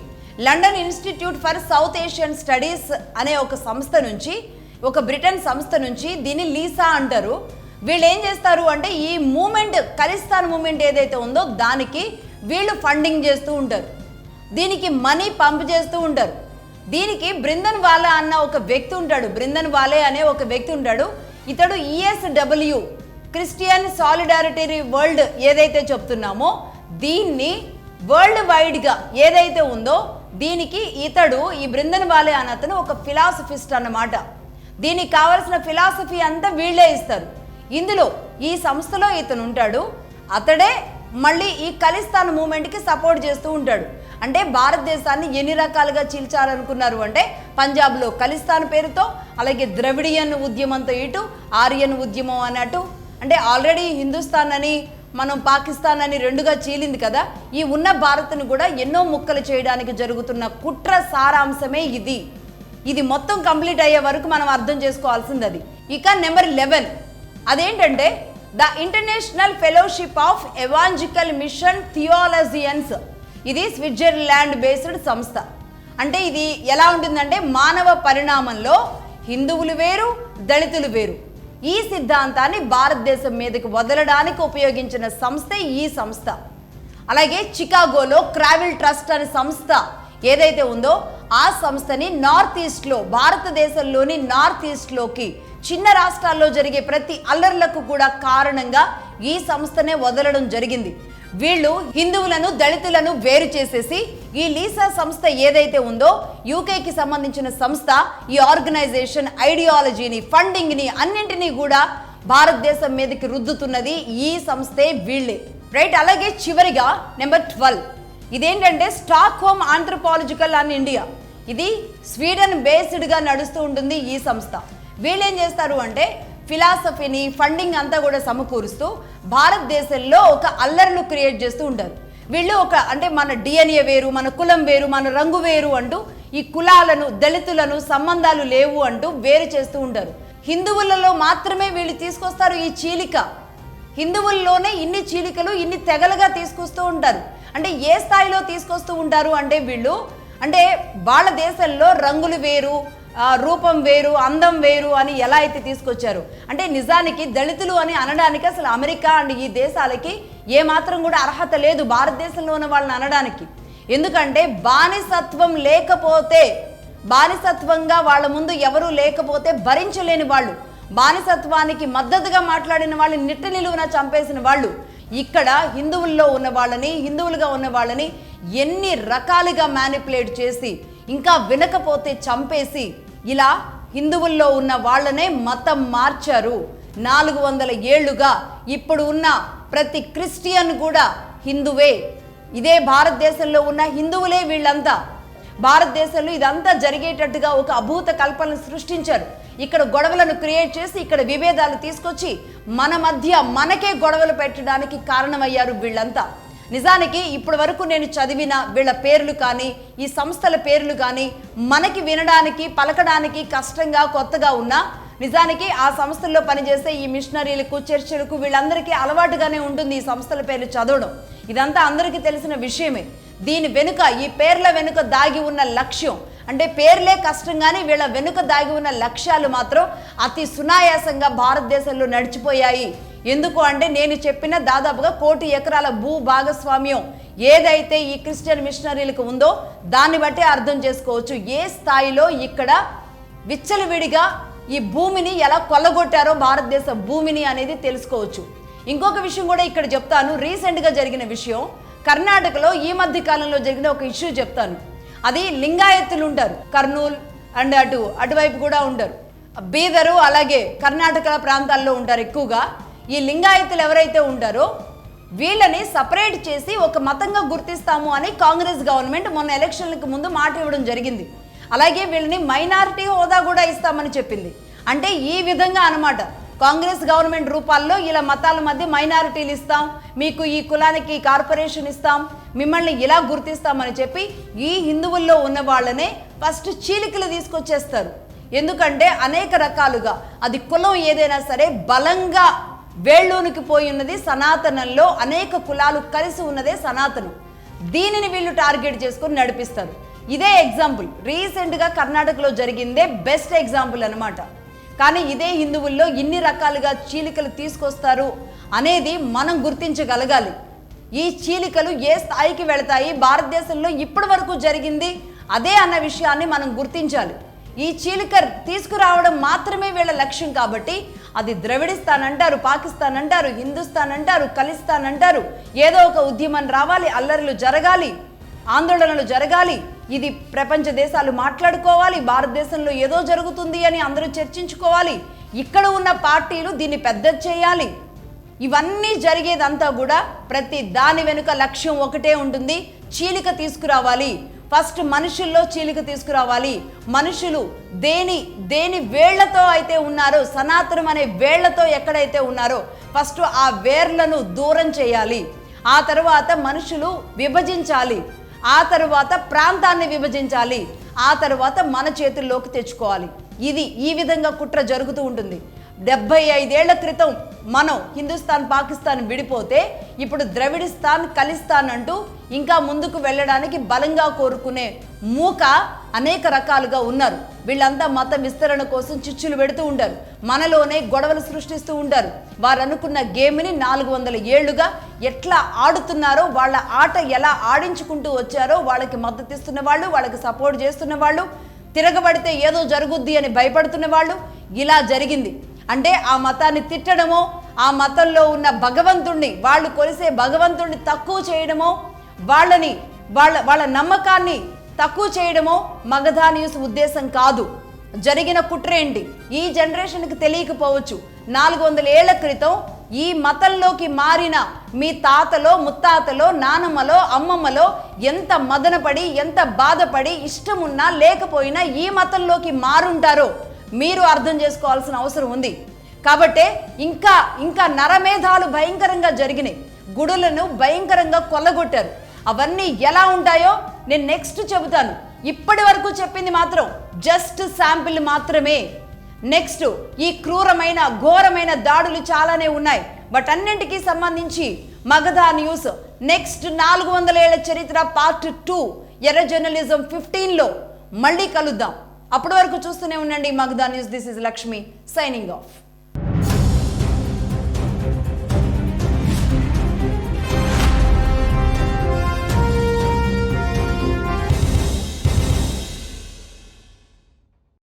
London institute for south Asian studies అనే ఒక సంస్థ నుంచి, ఒక బ్రిటన్ సంస్థ నుంచి, దీన్ని లీసా అంటారు. వీళ్ళు ఏం చేస్తారు అంటే ఈ మూమెంట్, ఖలిస్తాన్ మూమెంట్ ఏదైతే ఉందో దానికి వీళ్ళు ఫండింగ్ చేస్తూ ఉంటారు, దీనికి మనీ పంప్ చేస్తూ ఉంటారు. దీనికి బ్రిందన్ వాలా అన్న ఒక వ్యక్తి ఉంటాడు, బ్రిందన్ వాలే అనే ఒక వ్యక్తి ఉంటాడు. ఇతడు ESW క్రిస్టియన్ సాలిడారిటీ వరల్డ్ ఏదైతే చెప్తున్నామో దీన్ని వరల్డ్ వైడ్గా ఏదైతే ఉందో దీనికి ఇతడు, ఈ బ్రిందన్ వాలే అన్న అతను ఒక ఫిలాసఫిస్ట్ అన్నమాట. దీనికి కావలసిన ఫిలాసఫీ అంతా వీళ్ళే ఇస్తారు. ఇందులో ఈ సంస్థలో ఇతను ఉంటాడు. అతడే మళ్ళీ ఈ ఖలిస్తాన్ మూమెంట్కి సపోర్ట్ చేస్తూ ఉంటాడు. అంటే భారతదేశాన్ని ఎన్ని రకాలుగా చీల్చాలనుకున్నారు అంటే పంజాబ్లో ఖలిస్తాన్ పేరుతో, అలాగే ద్రవిడియన్ ఉద్యమంతో ఇటు, ఆర్యన్ ఉద్యమం అన్నట్టు. అంటే ఆల్రెడీ హిందుస్థాన్ అని మనం పాకిస్తాన్ అని రెండుగా చీలింది కదా, ఈ ఉన్న భారత్ను కూడా ఎన్నో ముక్కలు చేయడానికి జరుగుతున్న కుట్ర సారాంశమే ఇది. ఇది మొత్తం కంప్లీట్ అయ్యే వరకు మనం అర్థం చేసుకోవాల్సింది అది. ఇక నెంబర్ 11 అదేంటంటే the international fellowship of evangelical mission theologians. ఇది స్విట్జర్లాండ్ బేస్డ్ సంస్థ. అంటే ఇది ఎలా ఉంటుందంటే మానవ పరిణామంలో హిందువులు వేరు, దళితులు వేరు, ఈ సిద్ధాంతాన్ని భారతదేశం మీదకి వదలడానికి ఉపయోగించిన సంస్థ ఈ సంస్థ. అలాగే చికాగోలో క్రావిల్ ట్రస్ట్ అనే సంస్థ ఏదైతే ఉందో ఆ సంస్థని నార్త్ ఈస్ట్లో, భారతదేశంలోని నార్త్ ఈస్ట్లోకి చిన్న రాష్ట్రాల్లో జరిగే ప్రతి అల్లర్లకు కూడా కారణంగా ఈ సంస్థనే వదలడం జరిగింది. వీళ్ళు హిందువులను, దళితులను వేరు చేసేసి ఈ లీసా సంస్థ ఏదైతే ఉందో యూకేకి సంబంధించిన సంస్థ, ఈ ఆర్గనైజేషన్ ఐడియాలజీని, ఫండింగ్ని అన్నింటినీ కూడా భారతదేశం మీదకి రుద్దుతున్నది ఈ సంస్థే, వీళ్ళే, రైట్. అలాగే చివరిగా నెంబర్ 12 ఇదేంటంటే stock home anthropological and India. ఇది స్వీడన్ బేస్డ్గా నడుస్తూ ఉంటుంది ఈ సంస్థ. వీళ్ళు ఏం చేస్తారు అంటే ఫిలాసఫీని, ఫండింగ్ అంతా కూడా సమకూరుస్తూ భారతదేశంలో ఒక అల్లర్ను క్రియేట్ చేస్తూ ఉంటారు. వీళ్ళు ఒక అంటే మన DNA వేరు, మన కులం వేరు, మన రంగు వేరు అంటూ ఈ కులాలను, దళితులను సంబంధాలు లేవు అంటూ వేరు చేస్తూ ఉంటారు. హిందువులలో మాత్రమే వీళ్ళు తీసుకొస్తారు ఈ చీలిక. హిందువుల్లోనే ఇన్ని చీలికలు, ఇన్ని తెగలుగా తీసుకొస్తూ ఉంటారు. అంటే ఏ స్థాయిలో తీసుకొస్తూ ఉంటారు అంటే వీళ్ళు, అంటే వాళ్ళ దేశంలో రంగులు వేరు, రూపం వేరు, అందం వేరు అని ఎలా అయితే తీసుకొచ్చారు అంటే నిజానికి దళితులు అని అనడానికి అసలు అమెరికా అండ్ ఈ దేశాలకి ఏమాత్రం కూడా అర్హత లేదు భారతదేశంలో ఉన్న వాళ్ళని అనడానికి. ఎందుకంటే బానిసత్వం లేకపోతే, బానిసత్వంగా వాళ్ళ ముందు ఎవరూ లేకపోతే భరించలేని వాళ్ళు, బానిసత్వానికి మద్దతుగా మాట్లాడిన వాళ్ళని నిట్ట నిలువున చంపేసిన వాళ్ళు ఇక్కడ హిందువుల్లో ఉన్న వాళ్ళని, హిందువులుగా ఉన్న వాళ్ళని ఎన్ని రకాలుగా మ్యానిపులేట్ చేసి, ఇంకా వినకపోతే చంపేసి, ఇలా హిందువుల్లో ఉన్న వాళ్ళనే మతం మార్చారు 400 ఏళ్లుగా. ఇప్పుడు ఉన్న ప్రతి క్రిస్టియన్ కూడా హిందువే. ఇదే భారతదేశంలో ఉన్న హిందువులే వీళ్ళంతా. భారతదేశంలో ఇదంతా జరిగేటట్టుగా ఒక అభూత కల్పనను సృష్టించారు. ఇక్కడ గొడవలను క్రియేట్ చేసి, ఇక్కడ విభేదాలు తీసుకొచ్చి మన మధ్య మనకే గొడవలు పెట్టడానికి కారణమయ్యారు వీళ్ళంతా. నిజానికి ఇప్పటి వరకు నేను చదివిన వీళ్ళ పేర్లు కానీ, ఈ సంస్థల పేర్లు కానీ మనకి వినడానికి, పలకడానికి కష్టంగా, కొత్తగా ఉన్నా నిజానికి ఆ సంస్థల్లో పనిచేసే ఈ మిషనరీలకు, చర్చలకు వీళ్ళందరికీ అలవాటుగానే ఉంటుంది ఈ సంస్థల పేర్లు చదవడం. ఇదంతా అందరికీ తెలిసిన విషయమే. దీని వెనుక, ఈ పేర్ల వెనుక దాగి ఉన్న లక్ష్యం, అంటే పేర్లే కష్టంగానే వీళ్ళ వెనుక దాగి ఉన్న లక్ష్యాలు మాత్రం అతి సునాయాసంగా భారతదేశంలో నడిచిపోయాయి. ఎందుకు అంటే నేను చెప్పిన దాదాపుగా 1 కోటి ఎకరాల భూ భాగస్వామ్యం ఏదైతే ఈ క్రిస్టియన్ మిషనరీలకు ఉందో దాన్ని బట్టి అర్థం చేసుకోవచ్చు ఏ స్థాయిలో ఇక్కడ విచ్చలవిడిగా ఈ భూమిని ఎలా కొల్లగొట్టారో, భారతదేశ భూమిని అనేది తెలుసుకోవచ్చు. ఇంకొక విషయం కూడా ఇక్కడ చెప్తాను. రీసెంట్గా జరిగిన విషయం, కర్ణాటకలో ఈ మధ్య కాలంలో జరిగిన ఒక ఇష్యూ చెప్తాను. అది లింగాయత్తులు ఉంటారు, కర్నూలు, అండ్ అటువైపు కూడా ఉంటారు. బీదరు అలాగే కర్ణాటక ప్రాంతాల్లో ఉంటారు ఎక్కువగా. ఈ లింగాయతులు ఎవరైతే ఉంటారో వీళ్ళని సపరేట్ చేసి ఒక మతంగా గుర్తిస్తాము అని కాంగ్రెస్ గవర్నమెంట్ మొన్న ఎలక్షన్లకు ముందు మాట ఇవ్వడం జరిగింది. అలాగే వీళ్ళని మైనారిటీ హోదా కూడా ఇస్తామని చెప్పింది. అంటే ఈ విధంగా అన్నమాట, కాంగ్రెస్ గవర్నమెంట్ రూపాల్లో ఇలా మతాల మధ్య మైనారిటీలు ఇస్తాం, మీకు ఈ కులానికి కార్పొరేషన్ ఇస్తాం, మిమ్మల్ని ఇలా గుర్తిస్తామని చెప్పి ఈ హిందువుల్లో ఉన్న వాళ్ళనే ఫస్ట్ చీలికలు తీసుకొచ్చేస్తారు. ఎందుకంటే అనేక రకాలుగా అది కులం ఏదైనా సరే బలంగా వేళ్ళూనికి పోయి ఉన్నది సనాతనంలో, అనేక కులాలు కలిసి ఉన్నదే సనాతనం. దీనిని వీళ్ళు టార్గెట్ చేసుకొని నడిపిస్తారు. ఇదే ఎగ్జాంపుల్ రీసెంట్గా కర్ణాటకలో జరిగిందే బెస్ట్ ఎగ్జాంపుల్ అనమాట. కానీ ఇదే హిందువుల్లో ఇన్ని రకాలుగా చీలికలు తీసుకొస్తారు అనేది మనం గుర్తించగలగాలి. ఈ చీలికలు ఏ స్థాయికి వెళతాయి, భారతదేశంలో ఇప్పటి వరకు జరిగింది అదే అన్న విషయాన్ని మనం గుర్తించాలి. ఈ చీలిక తీసుకురావడం మాత్రమే వీళ్ళ లక్ష్యం. కాబట్టి అది ద్రవిడిస్తాన్ అంటారు, పాకిస్తాన్ అంటారు, హిందుస్థాన్ అంటారు, ఖలిస్తాన్ అంటారు. ఏదో ఒక ఉద్యమం రావాలి, అల్లర్లు జరగాలి, ఆందోళనలు జరగాలి, ఇది ప్రపంచ దేశాలు మాట్లాడుకోవాలి, భారతదేశంలో ఏదో జరుగుతుంది అని అందరూ చర్చించుకోవాలి, ఇక్కడ ఉన్న పార్టీలు దీన్ని పెద్ద చేయాలి. ఇవన్నీ జరిగేదంతా కూడా ప్రతి దాని వెనుక లక్ష్యం ఒకటే ఉంటుంది, చీలిక తీసుకురావాలి. ఫస్ట్ మనుషుల్లో చీలిక తీసుకురావాలి. మనుషులు దేని వేళ్లతో అయితే ఉన్నారో, సనాతనం అనే వేళ్లతో ఎక్కడైతే ఉన్నారో ఫస్ట్ ఆ వేర్లను దూరం చేయాలి. ఆ తర్వాత మనుషులు విభజించాలి, ఆ తర్వాత ప్రాంతాన్ని విభజించాలి, ఆ తర్వాత మన చేతుల్లోకి తెచ్చుకోవాలి. ఇది ఈ విధంగా కుట్ర జరుగుతూ ఉంటుంది. 75 ఏళ్ల క్రితం మనం హిందుస్థాన్ పాకిస్తాన్ విడిపోతే ఇప్పుడు ద్రవిడిస్తాన్ ఖలిస్తాన్ అంటూ ఇంకా ముందుకు వెళ్ళడానికి బలంగా కోరుకునే మూక అనేక రకాలుగా ఉన్నారు. వీళ్ళంతా మత విస్తరణ కోసం చిచ్చులు పెడుతూ ఉంటారు, మనలోనే గొడవలు సృష్టిస్తూ ఉంటారు. వారు అనుకున్న గేమ్ని 400 ఏళ్లుగా ఎట్లా ఆడుతున్నారో, వాళ్ళ ఆట ఎలా ఆడించుకుంటూ వచ్చారో, వాళ్ళకి మద్దతు ఇస్తున్న వాళ్ళు, వాళ్ళకి సపోర్ట్ చేస్తున్న వాళ్ళు, తిరగబడితే ఏదో జరుగుద్ది అని భయపడుతున్న వాళ్ళు, ఇలా జరిగింది. అంటే ఆ మతాన్ని తిట్టడమో, ఆ మతంలో ఉన్న భగవంతుణ్ణి, వాళ్ళు కొలిసే భగవంతుణ్ణి తక్కువ చేయడమో, వాళ్ళ నమ్మకాన్ని తక్కువ చేయడమో మగధా న్యూస్ ఉద్దేశం కాదు. జరిగిన కుట్ర ఏంటి ఈ జనరేషన్కి తెలియకపోవచ్చు. 400 ఏళ్ల క్రితం ఈ మతంలోకి మారిన మీ తాతలో, ముత్తాతలో, నానమ్మలో, అమ్మమ్మలో ఎంత మదనపడి, ఎంత బాధపడి, ఇష్టమున్నా లేకపోయినా ఈ మతంలోకి మారుంటారో మీరు అర్థం చేసుకోవాల్సిన అవసరం ఉంది. కాబట్టే ఇంకా నరమేధాలు భయంకరంగా జరిగినాయి, గుడులను భయంకరంగా కొల్లగొట్టారు. అవన్నీ ఎలా ఉంటాయో నేను నెక్స్ట్ చెబుతాను. ఇప్పటి వరకు చెప్పింది మాత్రం జస్ట్ శాంపిల్ మాత్రమే. నెక్స్ట్ ఈ క్రూరమైన ఘోరమైన దాడులు చాలానే ఉన్నాయి. బట్ అన్నింటికీ సంబంధించి మగధా న్యూస్ నెక్స్ట్ 400 ఏళ్ల చరిత్ర పార్ట్ 2 ఎర్ర జర్నలిజం 15లో మళ్ళీ కలుద్దాం. అప్పటి వరకు చూస్తూనే ఉండండి Magadha news. This is Lakshmi signing off.